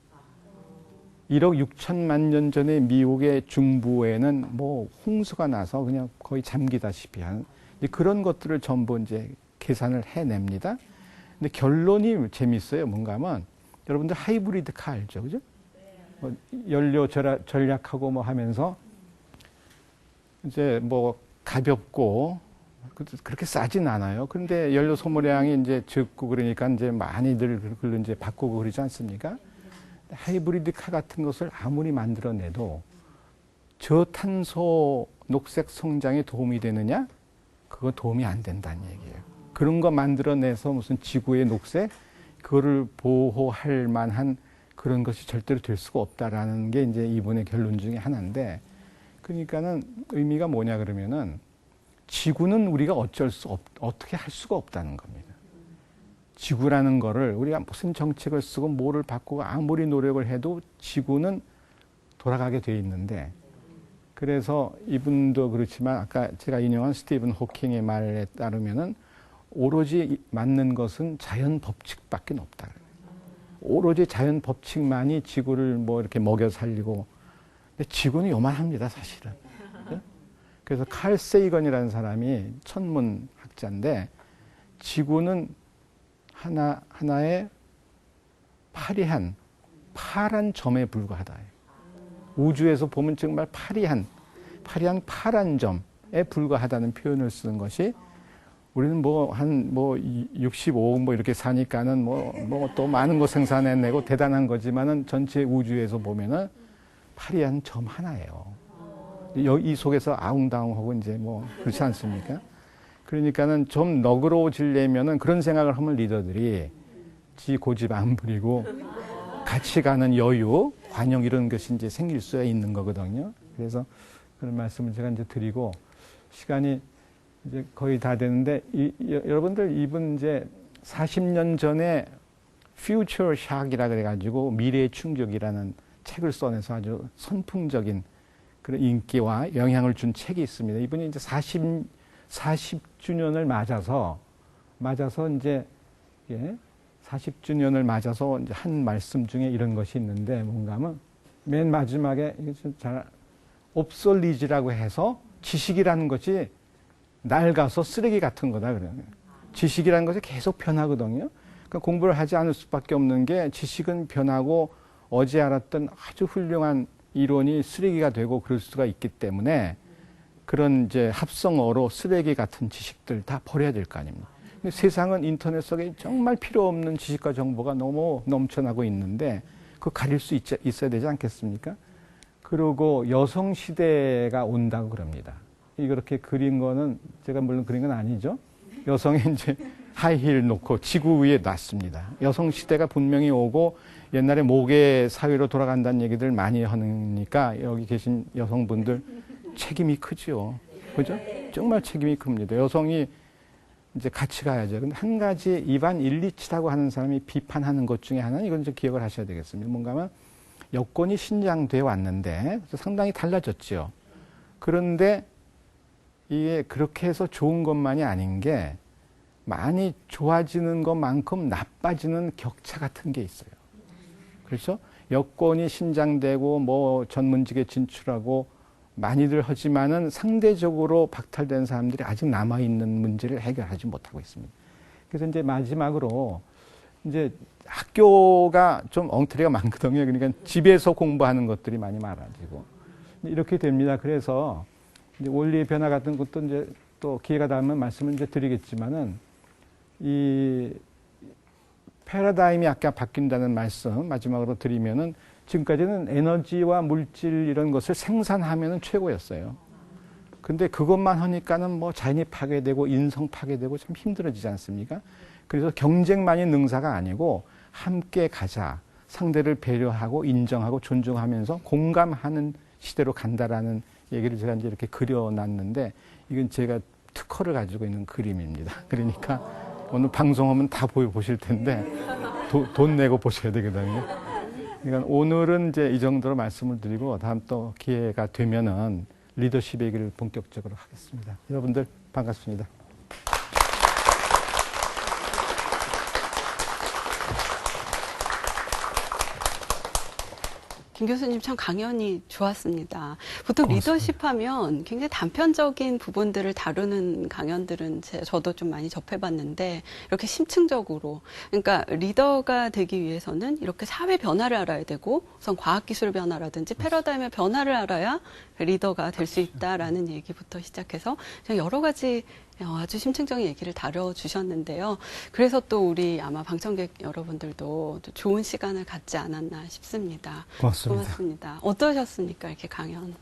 1억 6천만 년 전에 미국의 중부에는 뭐 홍수가 나서 그냥 거의 잠기다시피 하는 그런 것들을 전부 이제 계산을 해냅니다. 근데 결론이 재밌어요. 뭔가 하면 여러분들 하이브리드 카 알죠, 그죠? 뭐 연료 절약하고 뭐 하면서 이제 뭐 가볍고 그렇게 싸진 않아요. 그런데 연료 소모량이 이제 적고 그러니까 이제 많이들 그걸로 이제 바꾸고 그러지 않습니까? 하이브리드 카 같은 것을 아무리 만들어내도 저탄소 녹색 성장에 도움이 되느냐? 그거 도움이 안 된다는 얘기예요. 그런 거 만들어내서 무슨 지구의 녹색 그거를 보호할 만한 그런 것이 절대로 될 수가 없다라는 게 이제 이분의 결론 중에 하나인데, 그러니까는 의미가 뭐냐 그러면은 지구는 우리가 어떻게 할 수가 없다는 겁니다. 지구라는 거를 우리가 무슨 정책을 쓰고 뭐를 바꾸고 아무리 노력을 해도 지구는 돌아가게 돼 있는데, 그래서 이분도 그렇지만 아까 제가 인용한 스티븐 호킹의 말에 따르면은 오로지 맞는 것은 자연 법칙밖에 없다. 오로지 자연 법칙만이 지구를 뭐 이렇게 먹여 살리고, 근데 지구는 요만합니다, 사실은. 그래서 칼 세이건이라는 사람이 천문학자인데 지구는 하나의 파리한 파란 점에 불과하다. 우주에서 보면 정말 파리한 파란 점에 불과하다는 표현을 쓰는 것이, 우리는 한 65억 뭐 이렇게 사니까는 또 많은 거 생산해내고 대단한 거지만은 전체 우주에서 보면은 파리한 점 하나예요. 이 속에서 아웅다웅하고 이제 뭐 그렇지 않습니까? 그러니까는 좀 너그러워지려면은 그런 생각을 하면 리더들이 지 고집 안 부리고 같이 가는 여유, 관용 이런 것이 이제 생길 수 있는 거거든요. 그래서 그런 말씀을 제가 이제 드리고, 시간이 이제 거의 다 되는데, 여러분들 이분 이제 40년 전에 Future Shock이라 그래가지고 미래의 충격이라는 책을 써내서 아주 선풍적인 그런 인기와 영향을 준 책이 있습니다. 이분이 이제 40주년을 맞아서 이제 40주년을 맞아서 이제 한 말씀 중에 이런 것이 있는데, 뭔가 하면 맨 마지막에 이게 좀 잘 옵솔리지라고 해서 지식이라는 것이 낡아서 쓰레기 같은 거다 그래요. 지식이라는 것이 계속 변하거든요. 그러니까 공부를 하지 않을 수밖에 없는 게, 지식은 변하고 어제 알았던 아주 훌륭한 이론이 쓰레기가 되고 그럴 수가 있기 때문에 그런 이제 합성어로 쓰레기 같은 지식들 다 버려야 될 거 아닙니까? 근데 세상은 인터넷 속에 정말 필요 없는 지식과 정보가 너무 넘쳐나고 있는데 그거 가릴 수 있어야 되지 않겠습니까? 그리고 여성 시대가 온다고 그럽니다. 이렇게 그린 거는 제가 물론 그린 건 아니죠. 여성이 이제 하이힐 놓고 지구 위에 놨습니다. 여성 시대가 분명히 오고, 옛날에 모계 사회로 돌아간다는 얘기들 많이 하니까 여기 계신 여성분들 책임이 크죠. 그죠? 정말 책임이 큽니다. 여성이 이제 같이 가야죠. 근데 한 가지 이반 일리치라고 하는 사람이 비판하는 것 중에 하나는, 이건 좀 기억을 하셔야 되겠습니다. 뭔가 하면 여건이 신장되어 왔는데 상당히 달라졌죠. 그런데 이게 그렇게 해서 좋은 것만이 아닌 게, 많이 좋아지는 것만큼 나빠지는 격차 같은 게 있어요. 그렇죠? 여건이 신장되고 뭐 전문직에 진출하고 많이들 하지만은 상대적으로 박탈된 사람들이 아직 남아있는 문제를 해결하지 못하고 있습니다. 그래서 이제 마지막으로 이제 학교가 좀 엉터리가 많거든요. 그러니까 집에서 공부하는 것들이 많이 많아지고 이렇게 됩니다. 그래서 이제 원리의 변화 같은 것도 이제 또 기회가 닿으면 말씀을 이제 드리겠지만은, 이 패러다임이 아까 바뀐다는 말씀 마지막으로 드리면은, 지금까지는 에너지와 물질 이런 것을 생산하면은 최고였어요. 근데 그것만 하니까는 뭐 자연이 파괴되고 인성 파괴되고 참 힘들어지지 않습니까? 그래서 경쟁만이 능사가 아니고 함께 가자. 상대를 배려하고 인정하고 존중하면서 공감하는 시대로 간다라는 얘기를 제가 이제 이렇게 그려놨는데 이건 제가 특허를 가지고 있는 그림입니다. 그러니까 오늘 방송하면 다 보실 텐데 돈 내고 보셔야 되거든요. 그러니까 오늘은 이제 이 정도로 말씀을 드리고 다음 또 기회가 되면은 리더십 얘기를 본격적으로 하겠습니다. 여러분들 반갑습니다. 김 교수님 참 강연이 좋았습니다. 보통 고맙습니다. 리더십 하면 굉장히 단편적인 부분들을 다루는 강연들은 저도 좀 많이 접해봤는데 이렇게 심층적으로 그러니까 리더가 되기 위해서는 이렇게 사회 변화를 알아야 되고 우선 과학기술 변화라든지 패러다임의 변화를 알아야 리더가 될 수 있다라는 얘기부터 시작해서 여러 가지 아주 심층적인 얘기를 다뤄주셨는데요. 그래서 또 우리 아마 방청객 여러분들도 또 좋은 시간을 갖지 않았나 싶습니다. 고맙습니다. 고맙습니다. 어떠셨습니까? 이렇게 강연.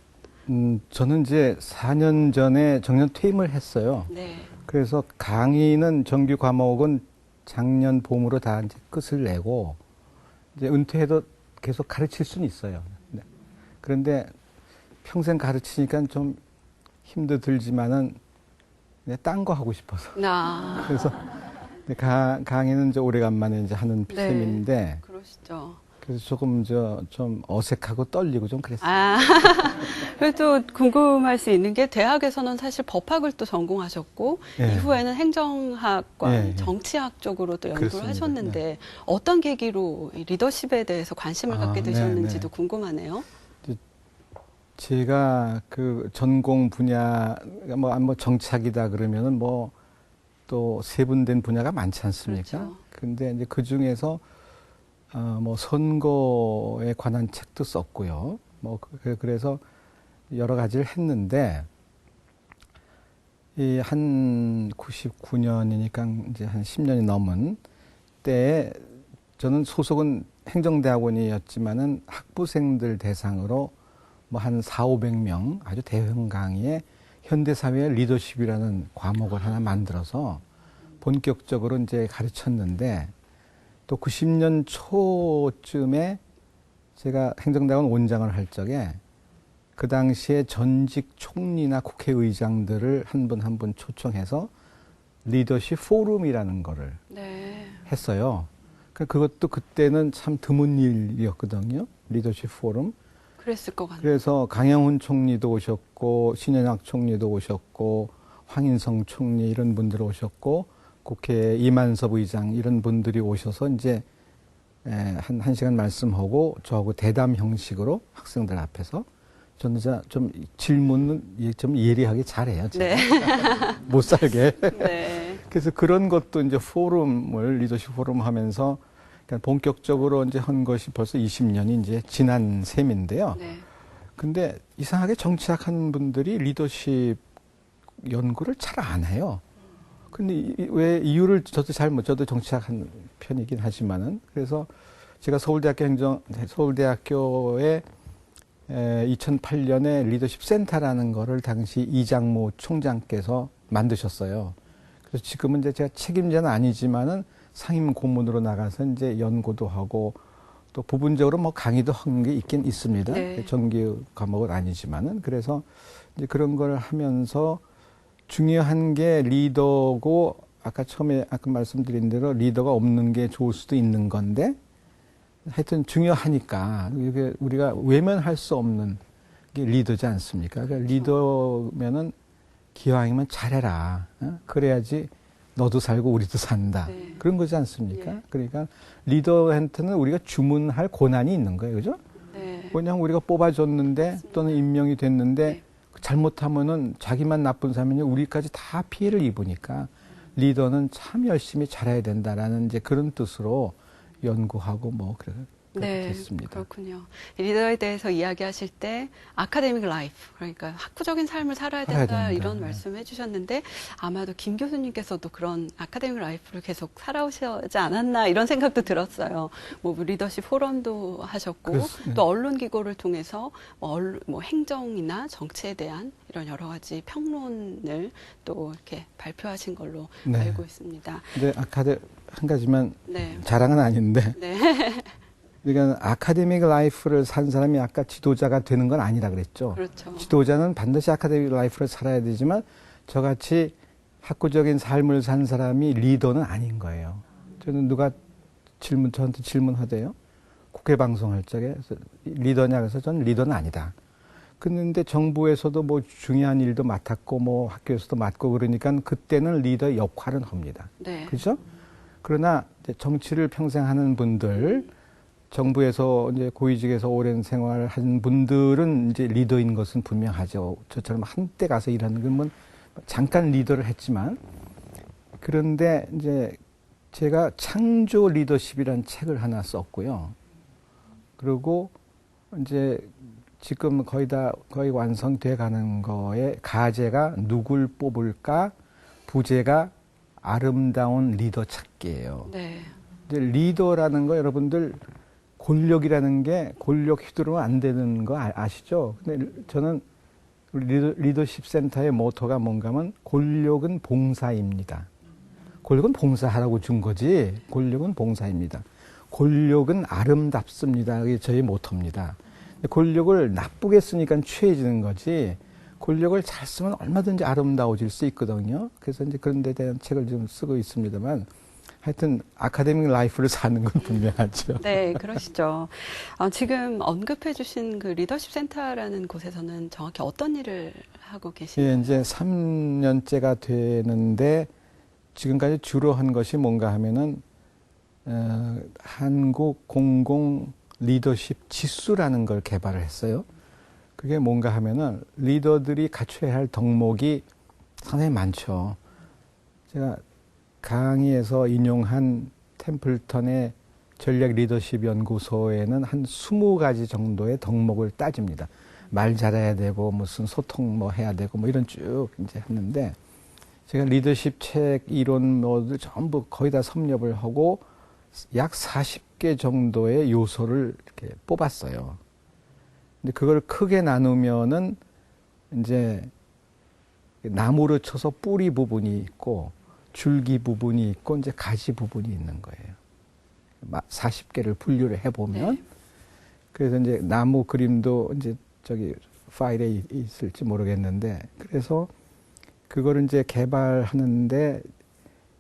저는 이제 4년 전에 정년 퇴임을 했어요. 네. 그래서 강의는 정규 과목은 작년 봄으로 다 이제 끝을 내고 이제 은퇴해도 계속 가르칠 수는 있어요. 네. 그런데 평생 가르치니까 좀 힘도 들지만은 딴 거 하고 싶어서. 그래서 강의는 이제 오래간만에 이제 하는 네. 셈인데. 그러시죠. 그래서 조금 좀 어색하고 떨리고 좀 그랬어요. 그래도 궁금할 수 있는 게 대학에서는 사실 법학을 또 전공하셨고 예. 이후에는 행정학과 예, 예. 정치학 쪽으로 또 연구를 그렇습니다. 하셨는데 네. 어떤 계기로 이 리더십에 대해서 관심을 갖게 네, 되셨는지도 네. 궁금하네요. 제가 그 전공 분야 뭐 정착이다 그러면은 뭐 또 세분된 분야가 많지 않습니까? 그렇죠. 근데 이제 그 중에서 뭐 선거에 관한 책도 썼고요. 뭐 그래서 여러 가지를 했는데 이 한 99년이니까 이제 한 10년이 넘은 때에 저는 소속은 행정대학원이었지만은 학부생들 대상으로 뭐 한 400~500명 아주 대형 강의에 현대사회의 리더십이라는 과목을 하나 만들어서 본격적으로 이제 가르쳤는데 또 90년 초쯤에 제가 행정대학원 원장을 할 적에 그 당시에 전직 총리나 국회의장들을 한 분 한 분 초청해서 리더십 포럼이라는 거를 네. 했어요. 그것도 그때는 참 드문 일이었거든요. 리더십 포럼. 그랬을 것 같네요. 그래서 강영훈 총리도 오셨고 신현학 총리도 오셨고 황인성 총리 이런 분들 오셨고 국회 이만섭 의장 이런 분들이 오셔서 이제 한 시간 말씀하고 저하고 대담 형식으로 학생들 앞에서 저는 좀 질문은 좀 예리하게 잘해요. 제가. 네. 못 살게. 네. 그래서 그런 것도 이제 포럼을 리더십 포럼 하면서 그러니까 본격적으로 이제 한 것이 벌써 20년이 이제 지난 셈인데요. 네. 근데 이상하게 정치학하는 분들이 리더십 연구를 잘 안 해요. 근데 왜 이유를 저도 정치학한 편이긴 하지만은 그래서 제가 서울대학교에 2008년에 리더십 센터라는 거를 당시 이장모 총장께서 만드셨어요. 그래서 지금은 이제 제가 책임자는 아니지만은 상임 고문으로 나가서 이제 연구도 하고 또 부분적으로 뭐 강의도 한 게 있긴 있습니다. 네. 정규 과목은 아니지만은 그래서 이제 그런 걸 하면서 중요한 게 리더고 아까 말씀드린 대로 리더가 없는 게 좋을 수도 있는 건데 하여튼 중요하니까 이게 우리가 외면할 수 없는 게 리더지 않습니까? 그러니까 리더면은 기왕이면 잘해라. 그래야지 너도 살고 우리도 산다. 네. 그런 거지 않습니까? 네. 그러니까 리더한테는 우리가 주문할 권한이 있는 거예요. 그죠? 네. 그냥 우리가 뽑아줬는데 또는 임명이 됐는데 네. 잘못하면은 자기만 나쁜 사람이 우리까지 다 피해를 입으니까 리더는 참 열심히 잘해야 된다라는 이제 그런 뜻으로 연구하고 뭐 그래요. 네, 됐습니다. 그렇군요. 리더에 대해서 이야기하실 때 아카데믹 라이프, 그러니까 학구적인 삶을 살아야 된다, 이런 네. 말씀 해주셨는데 아마도 김 교수님께서도 그런 아카데믹 라이프를 계속 살아오시지 않았나 이런 생각도 들었어요. 뭐 리더십 포럼도 하셨고 그렇습니다. 또 언론 기고를 통해서 뭐 행정이나 정치에 대한 이런 여러 가지 평론을 또 이렇게 발표하신 걸로 네. 알고 있습니다. 근데 한 가지만 네. 자랑은 아닌데 네. 그러니까 아카데믹 라이프를 산 사람이 아까 지도자가 되는 건 아니라 그랬죠. 그렇죠. 지도자는 반드시 아카데믹 라이프를 살아야 되지만 저같이 학구적인 삶을 산 사람이 리더는 아닌 거예요. 저는 누가 저한테 질문하대요. 국회 방송할 적에 리더냐 그래서 저는 리더는 아니다. 그런데 정부에서도 뭐 중요한 일도 맡았고 뭐 학교에서도 맡고 그러니까 그때는 리더의 역할은 합니다. 네. 그렇죠? 그러나 이제 정치를 평생 하는 분들, 정부에서 이제 고위직에서 오랜 생활을 한 분들은 이제 리더인 것은 분명하죠. 저처럼 한때 가서 일하는 건 잠깐 리더를 했지만, 그런데 이제 제가 창조 리더십이라는 책을 하나 썼고요. 그리고 이제 지금 거의 완성돼 가는 거에 가제가 누굴 뽑을까, 부제가 아름다운 리더 찾기예요. 네. 이제 리더라는 거 여러분들 권력이라는 게 권력 휘두르면 안 되는 거 아시죠? 근데 저는 리더십 센터의 모토가 뭔가 하면 권력은 봉사입니다. 권력은 봉사하라고 준 거지 권력은 봉사입니다. 권력은 아름답습니다. 이게 저희 모토입니다. 권력을 나쁘게 쓰니까 취해지는 거지 권력을 잘 쓰면 얼마든지 아름다워질 수 있거든요. 그래서 이제 그런 데 대한 책을 좀 쓰고 있습니다만 하여튼 아카데믹 라이프를 사는 건 분명하죠. 네, 그러시죠. 지금 언급해 주신 그 리더십 센터라는 곳에서는 정확히 어떤 일을 하고 계신가요? 예, 이제 3년째가 되는데 지금까지 주로 한 것이 뭔가 하면은 한국 공공 리더십 지수라는 걸 개발을 했어요. 그게 뭔가 하면은 리더들이 갖춰야 할 덕목이 상당히 많죠. 제가 강의에서 인용한 템플턴의 전략 리더십 연구소에는 한 20가지 정도의 덕목을 따집니다. 말 잘해야 되고 무슨 소통 뭐 해야 되고 뭐 이런 쭉 이제 했는데 제가 리더십 책 이론 뭐들 전부 거의 다 섭렵을 하고 약 40개 정도의 요소를 이렇게 뽑았어요. 근데 그걸 크게 나누면은 이제 나무로 쳐서 뿌리 부분이 있고 줄기 부분이 있고 이제 가지 부분이 있는 거예요. 40개를 분류를 해보면 네. 그래서 이제 나무 그림도 이제 저기 파일에 있을지 모르겠는데 그래서 그거를 이제 개발하는데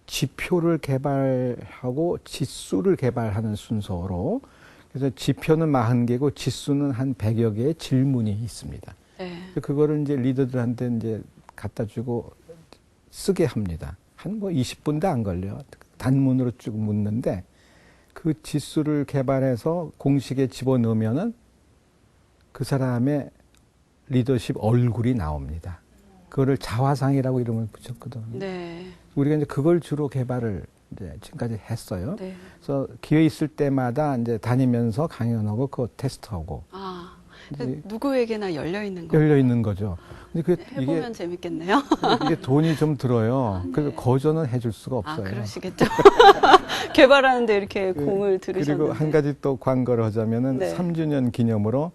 지표를 개발하고 지수를 개발하는 순서로 그래서 지표는 40개고 지수는 한 100여 개의 질문이 있습니다. 네. 그거를 이제 리더들한테 이제 갖다 주고 쓰게 합니다. 한 뭐 20분도 안 걸려. 단문으로 쭉 묻는데 그 지수를 개발해서 공식에 집어넣으면은 그 사람의 리더십 얼굴이 나옵니다. 그거를 자화상이라고 이름을 붙였거든요. 네. 우리가 이제 그걸 주로 개발을 이제 지금까지 했어요. 네. 그래서 기회 있을 때마다 이제 다니면서 강연하고 그거 테스트하고 누구에게나 열려 있는 거. 열려 있는 거죠. 근데 해보면 재밌겠네요. 이게 돈이 좀 들어요. 그래서 거저는 해줄 수가 없어요. 그러시겠죠. 개발하는데 이렇게 공을 들으셨는데. 그리고 한 가지 또 광고를 하자면은 네. 3주년 기념으로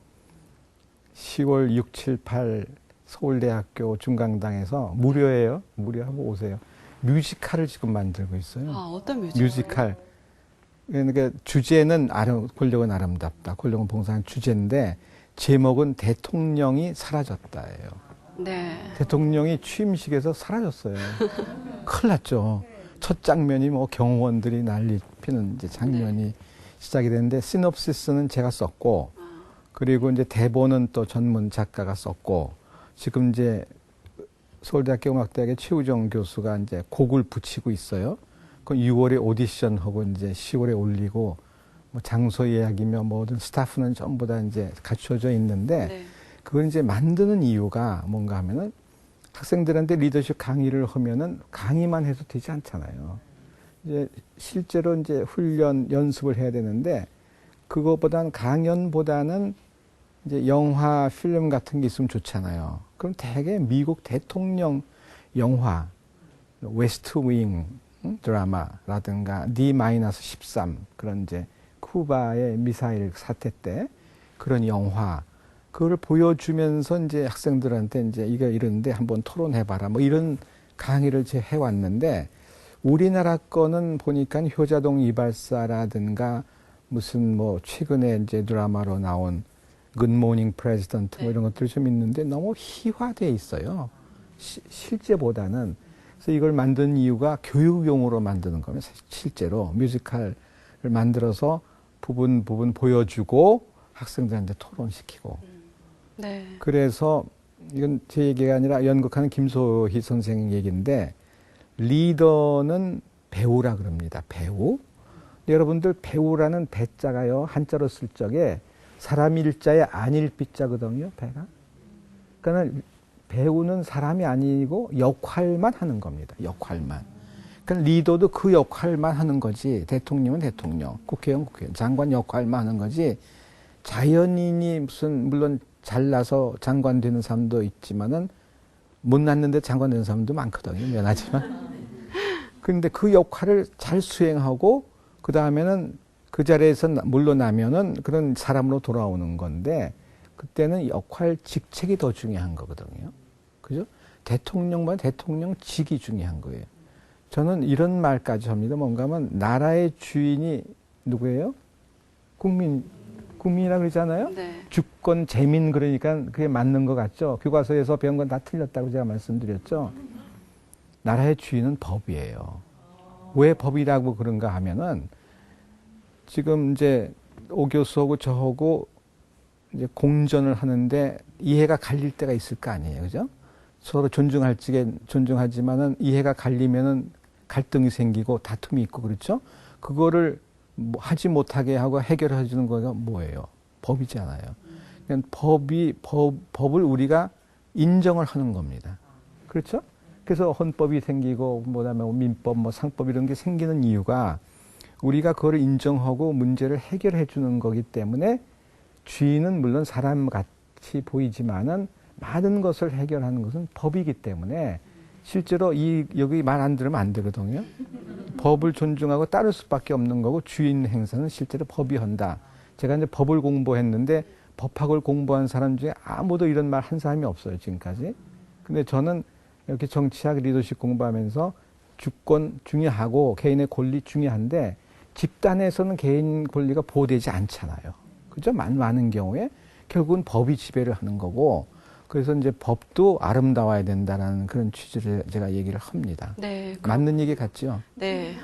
10월 6, 7, 8 서울대학교 중강당에서 무료예요. 무료하고 오세요. 뮤지컬을 지금 만들고 있어요. 어떤 뮤지컬? 뮤지컬. 그러니까 주제는 권력은 아름답다. 권력은 봉사하는 주제인데 제목은 대통령이 사라졌다예요. 네. 대통령이 취임식에서 사라졌어요. 큰일 났죠. 첫 장면이 뭐 경호원들이 난리 피는 이제 장면이 시작이 됐는데 시놉시스는 제가 썼고 그리고 이제 대본은 또 전문 작가가 썼고 지금 이제 서울대학교 음악대학의 최우정 교수가 이제 곡을 붙이고 있어요. 그 6월에 오디션하고 이제 10월에 올리고 뭐 장소 예약이며 뭐든 스타프는 전부 다 이제 갖춰져 있는데 네. 그걸 이제 만드는 이유가 뭔가 하면은 학생들한테 리더십 강의를 하면은 강의만 해도 되지 않잖아요. 이제 실제로 이제 훈련 연습을 해야 되는데 그거보다는 강연보다는 이제 영화, 필름 같은 게 있으면 좋잖아요. 그럼 대개 미국 대통령 영화, 웨스트 윙 드라마라든가 D-13 그런 이제 쿠바의 미사일 사태 때 그런 영화 그걸 보여주면서 이제 학생들한테 이제 이거 이런데 한번 토론해봐라 뭐 이런 강의를 제 해왔는데 우리나라 거는 보니까 효자동 이발사라든가 무슨 뭐 최근에 이제 드라마로 나온 굿모닝 프레지던트 뭐 이런 것들이 좀 있는데 너무 희화돼 있어요. 실제보다는. 그래서 이걸 만든 이유가 교육용으로 만드는 거면 실제로 뮤지컬을 만들어서 부분 보여주고 학생들한테 토론시키고. 네. 그래서 이건 제 얘기가 아니라 연극하는 김소희 선생 얘기인데 리더는 배우라 그럽니다. 배우. 여러분들 배우라는 배자가요 한자로 쓸 적에 사람 일자에 아닐 삐자거든요. 배가. 그러니까 배우는 사람이 아니고 역할만 하는 겁니다. 역할만. 그러니까 리더도 그 역할만 하는 거지. 대통령은 대통령, 국회의원 국회의원, 장관 역할만 하는 거지. 자연인이 무슨 물론 잘나서 장관 되는 사람도 있지만은 못 났는데 장관 되는 사람도 많거든요. 미안하지만. 그런데 그 역할을 잘 수행하고 그 다음에는 그 자리에서 물러나면은 그런 사람으로 돌아오는 건데 그때는 역할 직책이 더 중요한 거거든요. 그죠? 대통령보다 대통령직이 중요한 거예요. 저는 이런 말까지 합니다. 뭔가 하면 나라의 주인이 누구예요? 국민이라고 그러잖아요. 네. 주권 재민 그러니까 그게 맞는 것 같죠. 교과서에서 배운 건 다 틀렸다고 제가 말씀드렸죠. 나라의 주인은 법이에요. 왜 법이라고 그런가 하면은 지금 이제 오 교수하고 저하고 이제 공전을 하는데 이해가 갈릴 때가 있을 거 아니에요. 그죠? 서로 존중하지만은 이해가 갈리면은 갈등이 생기고 다툼이 있고 그렇죠? 그거를 뭐 하지 못하게 하고 해결해 주는 거가 뭐예요? 법이잖아요. 그러니까 법을 우리가 인정을 하는 겁니다. 그렇죠? 그래서 헌법이 생기고 그다음에 민법, 뭐 상법 이런 게 생기는 이유가 우리가 그걸 인정하고 문제를 해결해 주는 거기 때문에 주인은 물론 사람같이 보이지만은 많은 것을 해결하는 것은 법이기 때문에 실제로 여기 말 안 들으면 안 되거든요. 법을 존중하고 따를 수밖에 없는 거고 주인 행사는 실제로 법이 한다. 제가 이제 법을 공부했는데 법학을 공부한 사람 중에 아무도 이런 말 한 사람이 없어요, 지금까지. 근데 저는 이렇게 정치학 리더십 공부하면서 주권 중요하고 개인의 권리 중요한데 집단에서는 개인 권리가 보호되지 않잖아요. 그죠? 많은 경우에 결국은 법이 지배를 하는 거고 그래서 이제 법도 아름다워야 된다는 그런 취지를 제가 얘기를 합니다. 네. 맞는 얘기 같죠? 네.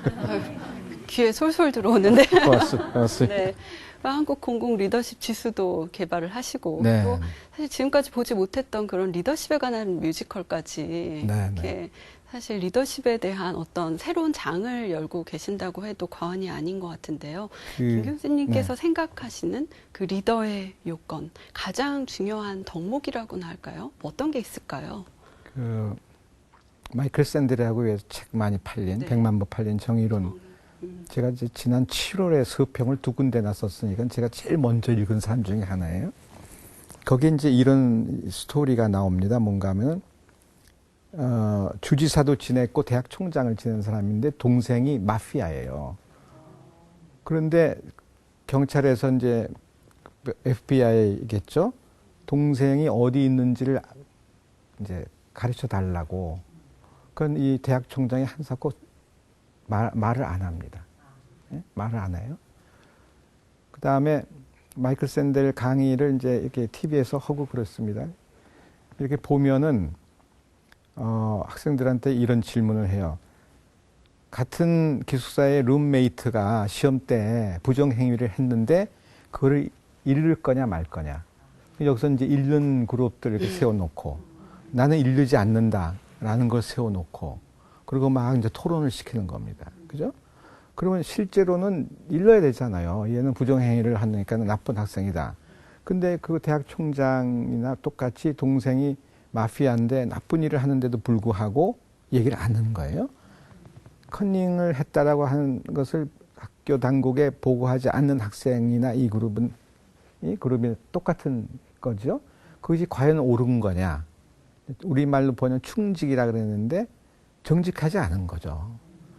귀에 솔솔 들어오는데. 고맙습니다. 네. 한국 공공 리더십 지수도 개발을 하시고 네. 또 사실 지금까지 보지 못했던 그런 리더십에 관한 뮤지컬까지 네, 이렇게 사실 리더십에 대한 어떤 새로운 장을 열고 계신다고 해도 과언이 아닌 것 같은데요. 김 교수님께서 생각하시는 그 리더의 요건, 가장 중요한 덕목이라고나 할까요? 어떤 게 있을까요? 마이클 샌델하고 책 많이 팔린, 네. 100만 부 팔린 정의론. 제가 이제 지난 7월에 서평을 2군데나 썼으니까 제가 제일 먼저 읽은 사람 중에 하나예요. 거기에 이제 이런 스토리가 나옵니다. 뭔가 하면은, 주지사도 지냈고 대학 총장을 지낸 사람인데 동생이 마피아예요. 그런데 경찰에서 이제 FBI겠죠? 동생이 어디 있는지를 이제 가르쳐 달라고. 그건 이 대학 총장이 한사코 말을 안 합니다. 네? 말을 안 해요. 그 다음에 마이클 샌델 강의를 이제 이렇게 TV에서 하고 그렇습니다. 이렇게 보면은, 학생들한테 이런 질문을 해요. 같은 기숙사의 룸메이트가 시험 때 부정행위를 했는데, 그걸 잃을 거냐 말 거냐. 여기서 이제 잃는 그룹들을 이렇게 세워놓고, 나는 잃지 않는다라는 걸 세워놓고, 그리고 막 이제 토론을 시키는 겁니다. 그죠? 그러면 실제로는 일러야 되잖아요. 얘는 부정행위를 하니까 나쁜 학생이다. 근데 그 대학 총장이나 똑같이 동생이 마피아인데 나쁜 일을 하는데도 불구하고 얘기를 안 하는 거예요. 컨닝을 했다라고 하는 것을 학교 당국에 보고하지 않는 학생이나 이 그룹이 똑같은 거죠. 그것이 과연 옳은 거냐. 우리말로 보면 충직이라 그랬는데 정직하지 않은 거죠.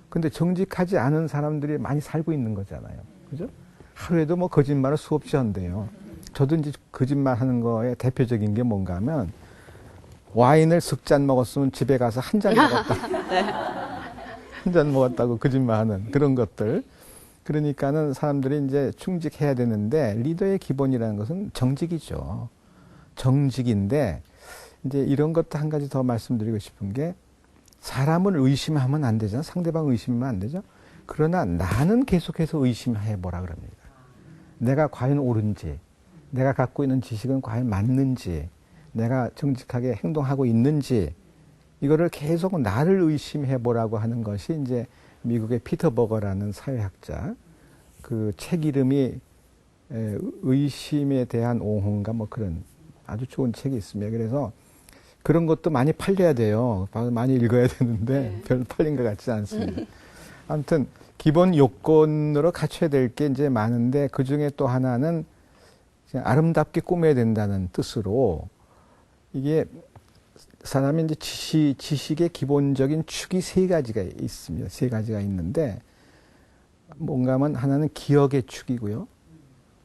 근데 정직하지 않은 사람들이 많이 살고 있는 거잖아요. 그죠? 하루에도 뭐 거짓말을 수없이 한대요. 저도 이제 거짓말 하는 거에 대표적인 게 뭔가 하면 와인을 10잔 먹었으면 집에 가서 한 잔 먹었다. 네. 한 잔 먹었다고 거짓말하는 그런 것들. 그러니까는 사람들이 이제 충직해야 되는데 리더의 기본이라는 것은 정직이죠. 정직인데 이제 이런 것도 한 가지 더 말씀드리고 싶은 게 사람을 의심하면 안 되잖아요. 상대방 의심하면 안 되죠. 그러나 나는 계속해서 의심해 보라 그럽니다. 내가 과연 옳은지, 내가 갖고 있는 지식은 과연 맞는지, 내가 정직하게 행동하고 있는지 이거를 계속 나를 의심해 보라고 하는 것이 이제 미국의 피터 버거라는 사회학자 그 책 이름이 의심에 대한 옹호인가 뭐 그런 아주 좋은 책이 있습니다. 그래서 그런 것도 많이 팔려야 돼요. 많이 읽어야 되는데 별로 팔린 것 같지 않습니다. 아무튼 기본 요건으로 갖춰야 될 게 이제 많은데 그 중에 또 하나는 아름답게 꾸며야 된다는 뜻으로 이게 사람이 이제 지식의 기본적인 축이 세 가지가 있습니다. 세 가지가 있는데 뭔가 하면 하나는 기억의 축이고요.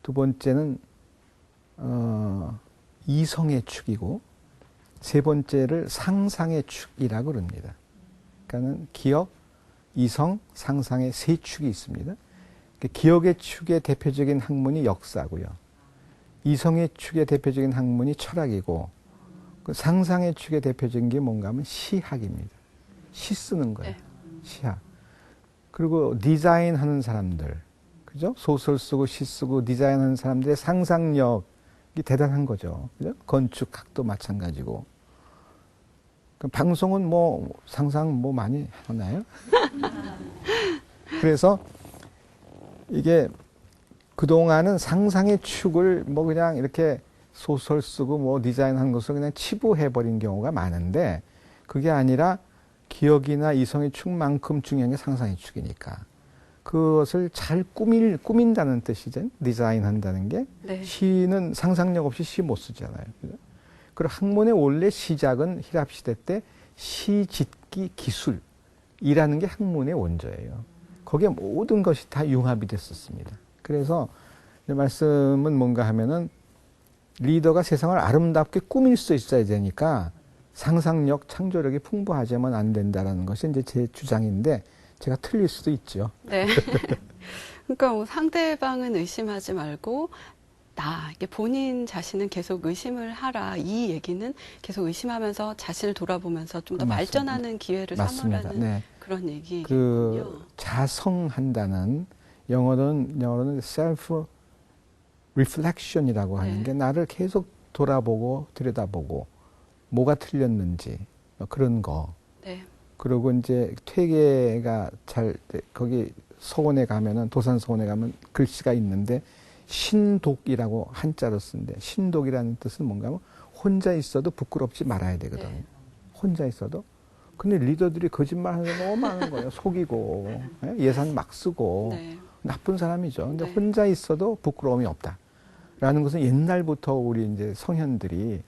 두 번째는 이성의 축이고 세 번째를 상상의 축이라고 그럽니다. 그러니까는 기억, 이성, 상상의 세 축이 있습니다. 기억의 축의 대표적인 학문이 역사고요. 이성의 축의 대표적인 학문이 철학이고 그 상상의 축의 대표적인 게 뭔가 하면 시학입니다. 시 쓰는 거예요. 네. 시학. 그리고 디자인하는 사람들, 그죠? 소설 쓰고 시 쓰고 디자인하는 사람들의 상상력이 대단한 거죠. 그죠? 건축학도 마찬가지고. 그 방송은 뭐 상상 뭐 많이 하나요? 그래서 이게 그동안은 상상의 축을 뭐 그냥 이렇게 소설 쓰고 뭐 디자인하는 것을 그냥 치부해버린 경우가 많은데 그게 아니라 기억이나 이성의 축만큼 중요한 게 상상의 축이니까 그것을 잘 꾸민다는 뜻이죠. 디자인한다는 게. 네. 시는 상상력 없이 시 못 쓰잖아요. 그죠? 그리고 학문의 원래 시작은 히랍 시대 때 시 짓기 기술이라는 게 학문의 원조예요. 거기에 모든 것이 다 융합이 됐었습니다. 그래서 말씀은 뭔가 하면은 리더가 세상을 아름답게 꾸밀 수 있어야 되니까 상상력, 창조력이 풍부하지만 안 된다는 것이 이제 제 주장인데 제가 틀릴 수도 있죠. 네. 그러니까 뭐 상대방은 의심하지 말고 이게 본인 자신은 계속 의심을 하라. 이 얘기는 계속 의심하면서 자신을 돌아보면서 좀 더 맞습니다. 발전하는 기회를 맞습니다. 삼으라는 네. 그런 얘기군요. 그 자성한다는 영어로는 self reflection이라고 하는 네. 게 나를 계속 돌아보고 들여다보고 뭐가 틀렸는지 그런 거. 네. 그리고 이제 퇴계가 거기 서원에 가면은 도산 서원에 가면 글씨가 있는데 신독이라고 한자로 쓴데 신독이라는 뜻은 뭔가 하면 혼자 있어도 부끄럽지 말아야 되거든요. 네. 혼자 있어도. 근데 리더들이 거짓말하는 게 너무 많은 거예요. 속이고 예산 막 쓰고 네. 나쁜 사람이죠. 근데 네. 혼자 있어도 부끄러움이 없다라는 것은 옛날부터 우리 이제 성현들이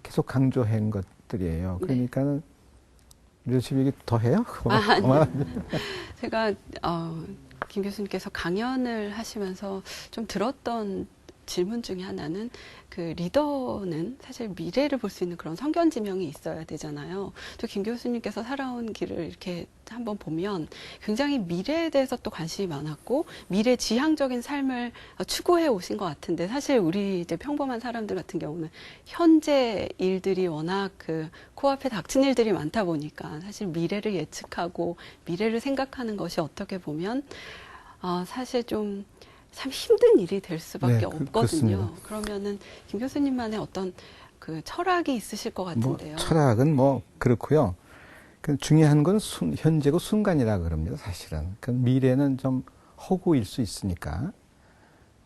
계속 강조한 것들이에요. 그러니까는 리더십 얘기 더 해요? 제가 김 교수님께서 강연을 하시면서 좀 들었던 질문 중에 하나는 그 리더는 사실 미래를 볼 수 있는 그런 선견지명이 있어야 되잖아요. 또 김 교수님께서 살아온 길을 이렇게 한번 보면 굉장히 미래에 대해서 또 관심이 많았고 미래 지향적인 삶을 추구해 오신 것 같은데 사실 우리 이제 평범한 사람들 같은 경우는 현재 일들이 워낙 그 코앞에 닥친 일들이 많다 보니까 사실 미래를 예측하고 미래를 생각하는 것이 어떻게 보면 사실 좀 참 힘든 일이 될 수밖에 네, 없거든요. 그렇습니다. 그러면은 김 교수님만의 어떤 그 철학이 있으실 것 같은데요. 철학은 뭐 그렇고요. 중요한 건 현재고 순간이라 그럽니다. 사실은. 미래는 좀 허구일 수 있으니까.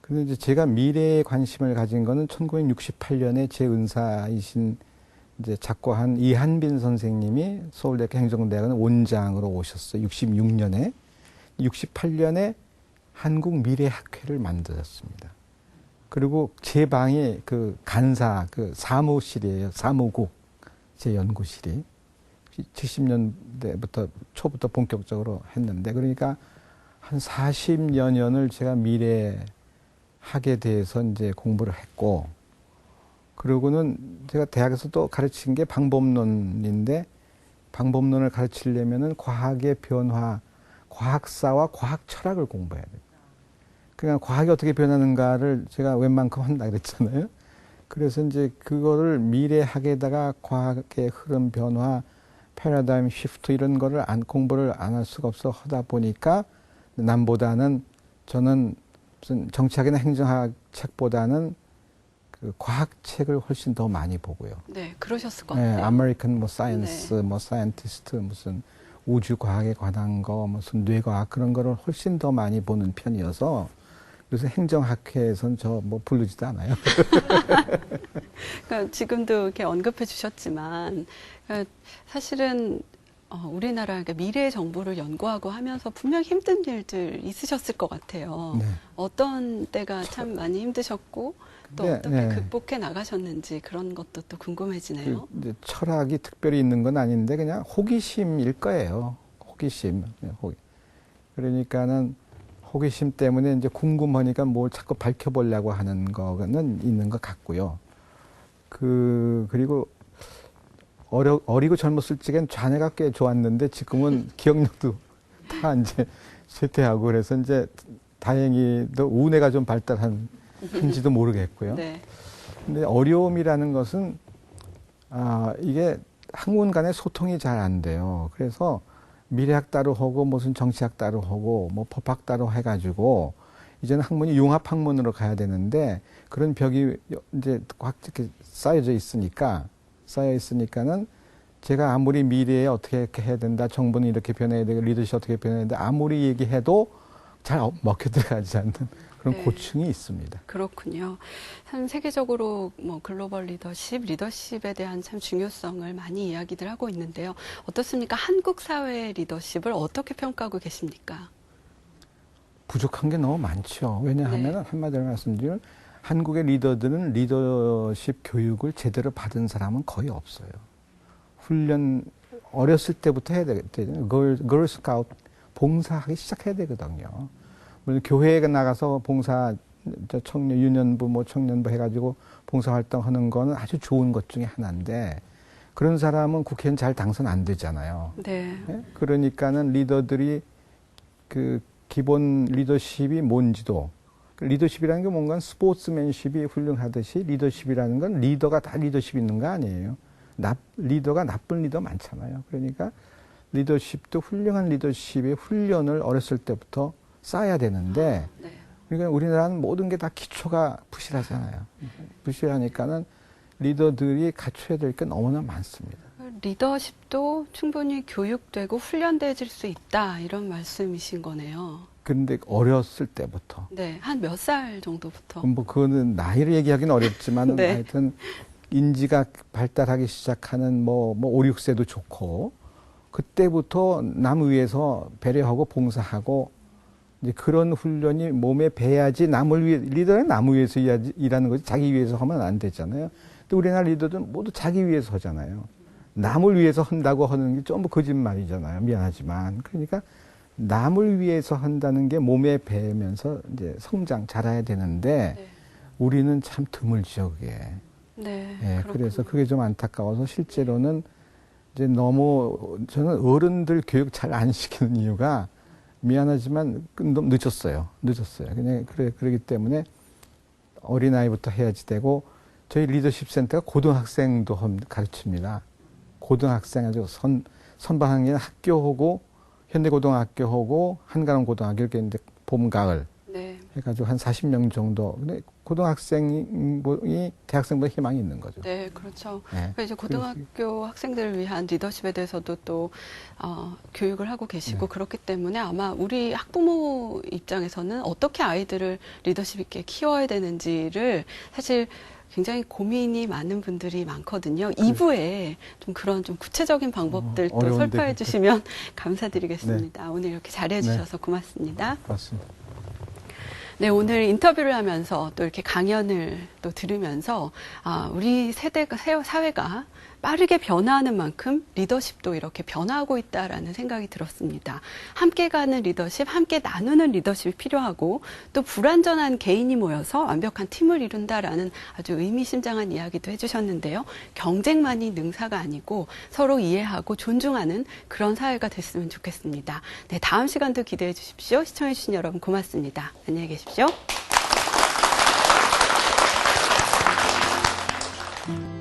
그런데 이제 제가 미래에 관심을 가진 거는 1968년에 제 은사이신 이제 작고한 이한빈 선생님이 서울대학교 행정대학원 원장으로 오셨어요. 66년에. 68년에 한국미래학회를 만들었습니다. 그리고 제 방이 그 간사, 그 사무실이에요. 사무국, 제 연구실이. 70년대부터, 초부터 본격적으로 했는데, 그러니까 한 40여 년을 제가 미래학에 대해서 이제 공부를 했고, 그러고는 제가 대학에서 또 가르친 게 방법론인데, 방법론을 가르치려면은 과학의 변화, 과학사와 과학 철학을 공부해야 돼요. 그러니까 과학이 어떻게 변하는가를 제가 웬만큼 한다 그랬잖아요. 그래서 이제 그거를 미래학에다가 과학의 흐름 변화, 패러다임 시프트 이런 거를 공부를 안 할 수가 없어 하다 보니까 남보다는 저는 무슨 정치학이나 행정학 책보다는 그 과학 책을 훨씬 더 많이 보고요. 네, 그러셨을 것 같아요. 네, 아메리칸 뭐 사이언스, 네. 뭐 사이언티스트 무슨 우주 과학에 관한 거, 무슨 뇌과학 그런 거를 훨씬 더 많이 보는 편이어서 그래서 행정학회에선 저 뭐 부르지도 않아요. 그러니까 지금도 이렇게 언급해 주셨지만 그러니까 사실은 우리나라 미래 정보를 연구하고 하면서 분명 힘든 일들 있으셨을 것 같아요. 네. 어떤 때가 참 많이 힘드셨고 또 네, 어떻게 네. 극복해 나가셨는지 그런 것도 또 궁금해지네요. 그 이제 철학이 특별히 있는 건 아닌데 그냥 호기심일 거예요. 호기심. 그러니까는 호기심 때문에 이제 궁금하니까 뭘 자꾸 밝혀보려고 하는 거는 있는 것 같고요. 그리고 어리고 젊었을 적엔 자네가 꽤 좋았는데 지금은 기억력도 다 이제 쇠퇴하고 그래서 이제 다행히도 우뇌가 좀 발달한지도 모르겠고요. 네. 근데 어려움이라는 것은 이게 학문 간의 소통이 잘 안 돼요. 그래서 미래학 따로 하고 무슨 정치학 따로 하고 뭐 법학 따로 해가지고 이제는 학문이 융합 학문으로 가야 되는데 그런 벽이 이제 꽉 이렇게 쌓여 있으니까는 제가 아무리 미래에 어떻게 해야 된다, 정부는 이렇게 변해야 되고 리더십 어떻게 변해야 된다 아무리 얘기해도 잘 먹혀 들어가지 않는 그런 네. 고충이 있습니다. 그렇군요. 참 세계적으로 뭐 글로벌 리더십에 대한 참 중요성을 많이 이야기들 하고 있는데요. 어떻습니까? 한국 사회의 리더십을 어떻게 평가하고 계십니까? 부족한 게 너무 많죠. 왜냐하면 한마디로 말씀드리면 한국의 리더들은 리더십 교육을 제대로 받은 사람은 거의 없어요. 훈련 어렸을 때부터 해야 되잖아요. 걸 스카우트 봉사하기 시작해야 되거든요. 물론 교회에 나가서 봉사 청년 유년부 뭐 청년부 해가지고 봉사활동하는 거는 아주 좋은 것 중에 하나인데 그런 사람은 국회의원 잘 당선 안 되잖아요. 네. 네? 그러니까는 리더들이 그 기본 리더십이 뭔지도 리더십이라는 게 뭔가 스포츠맨십이 훌륭하듯이 리더십이라는 건 리더가 다 리더십 있는 거 아니에요. 리더가 나쁜 리더 많잖아요. 그러니까 리더십도 훌륭한 리더십의 훈련을 어렸을 때부터 쌓아야 되는데 네. 그러니까 우리나라는 모든 게 다 기초가 부실하잖아요. 부실하니까는 리더들이 갖춰야 될 게 너무나 많습니다. 리더십도 충분히 교육되고 훈련되질 수 있다 이런 말씀이신 거네요. 그런데 어렸을 때부터 네, 한 몇 살 정도부터? 뭐 그거는 나이를 얘기하기는 어렵지만 네. 하여튼 인지가 발달하기 시작하는 뭐 5, 6세도 좋고 그때부터 남 위해서 배려하고 봉사하고 이제 그런 훈련이 몸에 배야지 남을 위해 리더는 남 위해서 일하는 거지 자기 위해서 하면 안 되잖아요. 근데 우리나라 리더들은 모두 자기 위해서 하잖아요. 남을 위해서 한다고 하는 게 전부 거짓말이잖아요. 미안하지만 그러니까 남을 위해서 한다는 게 몸에 배면서 이제 성장 자라야 되는데 네. 우리는 참 드물죠 그게. 네. 예, 그렇군요. 그래서 그게 좀 안타까워서 실제로는 이제 너무 저는 어른들 교육 잘 안 시키는 이유가 미안하지만 너무 늦었어요. 그냥 그러기 때문에 어린아이부터 해야지 되고 저희 리더십 센터가 고등학생도 가르칩니다. 고등학생 아주 선방학년 학교하고 현대고등학교하고 한가람고등학교 이렇게 이제 봄 가을 네. 해가지고 한 40명 정도. 근데 고등학생이 대학생보다 희망이 있는 거죠. 네, 그렇죠. 네. 그러니까 이제 고등학교 학생들을 위한 리더십에 대해서도 또 교육을 하고 계시고 네. 그렇기 때문에 아마 우리 학부모 입장에서는 어떻게 아이들을 리더십 있게 키워야 되는지를 사실 굉장히 고민이 많은 분들이 많거든요. 2부에 좀 그런 좀 구체적인 방법들 또 어려운데 설파해 주시면 감사드리겠습니다. 오늘 이렇게 잘해 주셔서 고맙습니다. 고맙습니다. 네, 오늘 인터뷰를 하면서 또 이렇게 강연을 또 들으면서 우리 사회가 빠르게 변화하는 만큼 리더십도 이렇게 변화하고 있다라는 생각이 들었습니다. 함께 가는 리더십, 함께 나누는 리더십이 필요하고 또 불완전한 개인이 모여서 완벽한 팀을 이룬다라는 아주 의미심장한 이야기도 해주셨는데요. 경쟁만이 능사가 아니고 서로 이해하고 존중하는 그런 사회가 됐으면 좋겠습니다. 네, 다음 시간도 기대해 주십시오. 시청해 주신 여러분 고맙습니다. 안녕히 계십시오.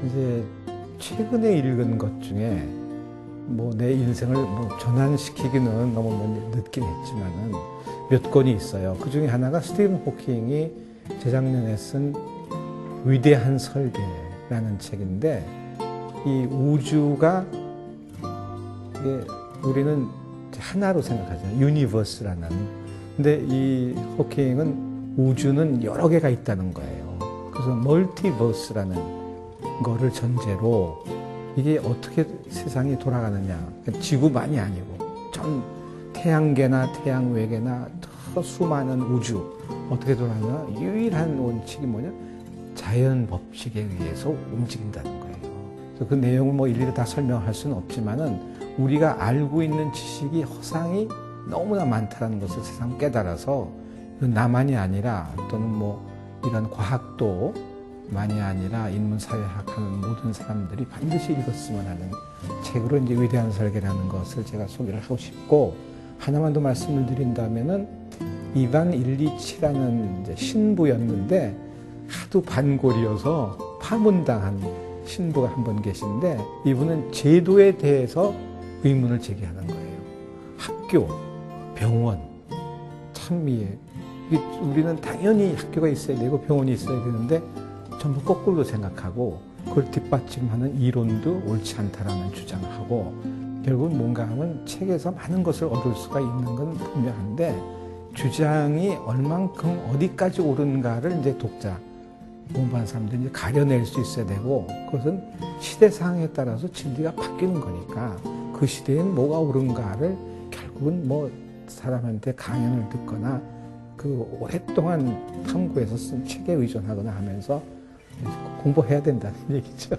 이제 최근에 읽은 것 중에 뭐 내 인생을 뭐 전환시키기는 너무 늦긴 했지만은 몇 권이 있어요. 그 중에 하나가 스티븐 호킹이 재작년에 쓴 위대한 설계라는 책인데, 이 우주가 이게 우리는 하나로 생각하잖아요. 유니버스라는. 근데 이 호킹은 우주는 여러 개가 있다는 거예요. 그래서 멀티버스라는 거를 전제로 이게 어떻게 세상이 돌아가느냐. 지구만이 아니고 전 태양계나 태양 외계나 더 수많은 우주 어떻게 돌아가느냐. 유일한 원칙이 뭐냐? 자연 법칙에 의해서 움직인다는 거예요. 그래서 그 내용을 뭐 일일이 다 설명할 수는 없지만은 우리가 알고 있는 지식이 허상이 너무나 많다는 것을 세상 깨달아서 나만이 아니라 또는 뭐 이런 과학도 만이 아니라 인문사회학 하는 모든 사람들이 반드시 읽었으면 하는 책으로 이제 위대한 설계라는 것을 제가 소개를 하고 싶고, 하나만 더 말씀을 드린다면은 이반 일리치라는 이제 신부였는데 하도 반골이어서 파문당한 신부가 한 분 계신데, 이분은 제도에 대해서 의문을 제기하는 거예요. 학교, 병원, 참 이게 우리는 당연히 학교가 있어야 되고 병원이 있어야 되는데 전부 거꾸로 생각하고 그걸 뒷받침하는 이론도 옳지 않다라는 주장을 하고, 결국은 뭔가 하면 책에서 많은 것을 얻을 수가 있는 건 분명한데 주장이 얼만큼 어디까지 옳은가를 이제 독자, 공부한 사람들이 이제 가려낼 수 있어야 되고, 그것은 시대 상황에 따라서 진리가 바뀌는 거니까 그 시대엔 뭐가 옳은가를 결국은 뭐 사람한테 강연을 듣거나 그 오랫동안 탐구해서 쓴 책에 의존하거나 하면서 공부해야 된다는 얘기죠.